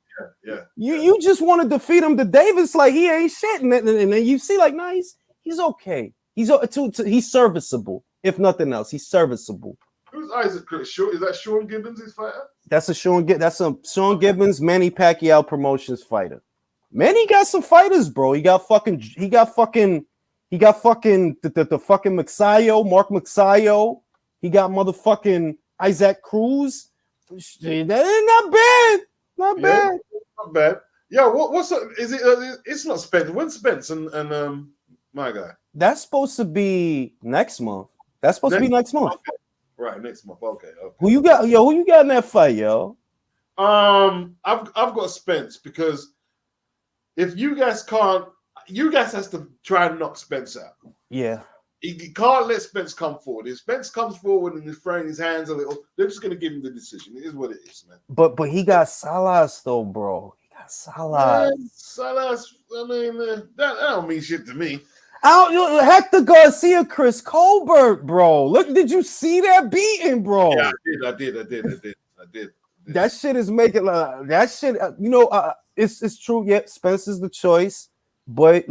You just want to defeat him to Davis like he ain't shit. And then you see like, nah, he's okay. He's serviceable. If nothing else, he's serviceable. Who's Isaac Cruz? Is that Sean Gibbons' his fighter? That's a Sean Gibbons, Manny Pacquiao Promotions fighter. Manny got some fighters, bro. He got fucking the fucking Maxayo, Mark Maxayo. He got motherfucking Isaac Cruz. Not bad. Yeah, what's up? Is it? It's not Spence. When's Spence and my guy? That's supposed to be next month. Be next month. Okay. Right, next month. Okay. Who you got? Yo, who you got in that fight, yo? I've got Spence because if you guys has to try and knock Spence out. Yeah. You can't let Spence come forward. If Spence comes forward and is throwing his hands a little, they're just gonna give him the decision. It is what it is, man. But he got Salas though, bro. He got Salas. Salas. I mean, that don't mean shit to me. Hector Garcia, Chris Colbert, bro. Look, did you see that beating, bro? Yeah, I did. That shit is making that shit. It's true. Yeah, Spence is the choice, but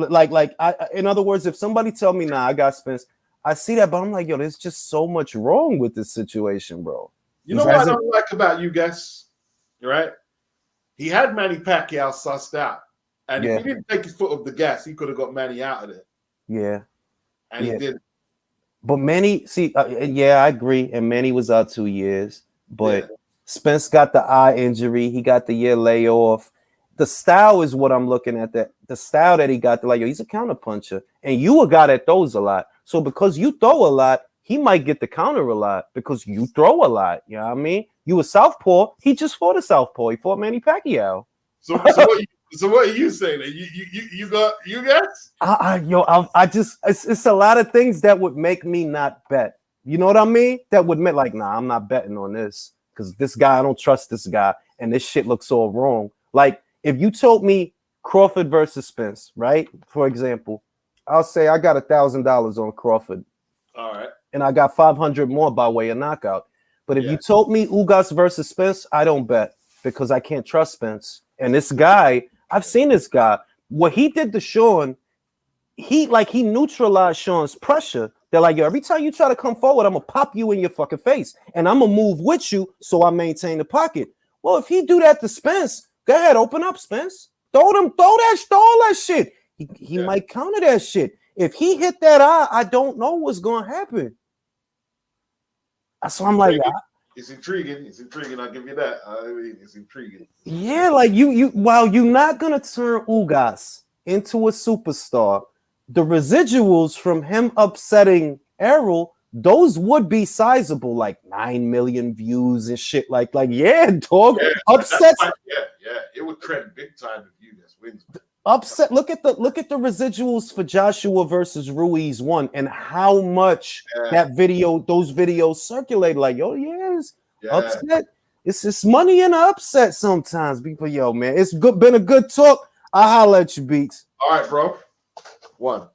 in other words, if somebody tell me, nah, I got Spence, I see that, but I'm like, yo, there's just so much wrong with this situation, bro. You know what I don't like about you guys, right? He had Manny Pacquiao sussed out, and if he didn't take his foot off the gas, he could have got Manny out of there. Yeah, and he didn't. But Manny, I agree. And Manny was out 2 years, but Spence got the eye injury. He got the year layoff. The style is what I'm looking at. That the style that he got, like, yo, he's a counter puncher, and you a guy that throws a lot. So because you throw a lot, he might get the counter a lot because you throw a lot. You know what I mean? You a southpaw. He just fought a southpaw. He fought Manny Pacquiao. So what are you saying? You guys? It's a lot of things that would make me not bet. You know what I mean? That would make like, nah, I'm not betting on this because this guy, I don't trust this guy, and this shit looks all wrong. Like, if you told me Crawford versus Spence, right? For example, I'll say I got $1,000 on Crawford. All right. And I got 500 more by way of knockout. But if you told me Ugas versus Spence, I don't bet because I can't trust Spence. And this guy, I've seen this guy. What he did to Sean, he neutralized Sean's pressure. They're like, yo, every time you try to come forward, I'm gonna pop you in your fucking face, and I'm gonna move with you so I maintain the pocket. Well, if he do that to Spence, go ahead, open up, Spence. Throw all that shit. He might counter that shit. If he hit that eye, I don't know what's gonna happen. So I'm like, it's intriguing. It's intriguing. I'll give you that. I mean, it's intriguing. Yeah, like while you're not gonna turn Ugas into a superstar, the residuals from him upsetting Errol, those would be sizable, like 9 million views and shit. Like yeah, dog. Yeah, upsets. Yeah, it would trend big time if Ugas wins. Upset. Look at the residuals for Joshua versus Ruiz 1 and how much those videos circulate. Like, yo, upset. It's money in the upset sometimes. People, yo, man, it's been a good talk. I'll holler at you, Beats. All right, bro. 1.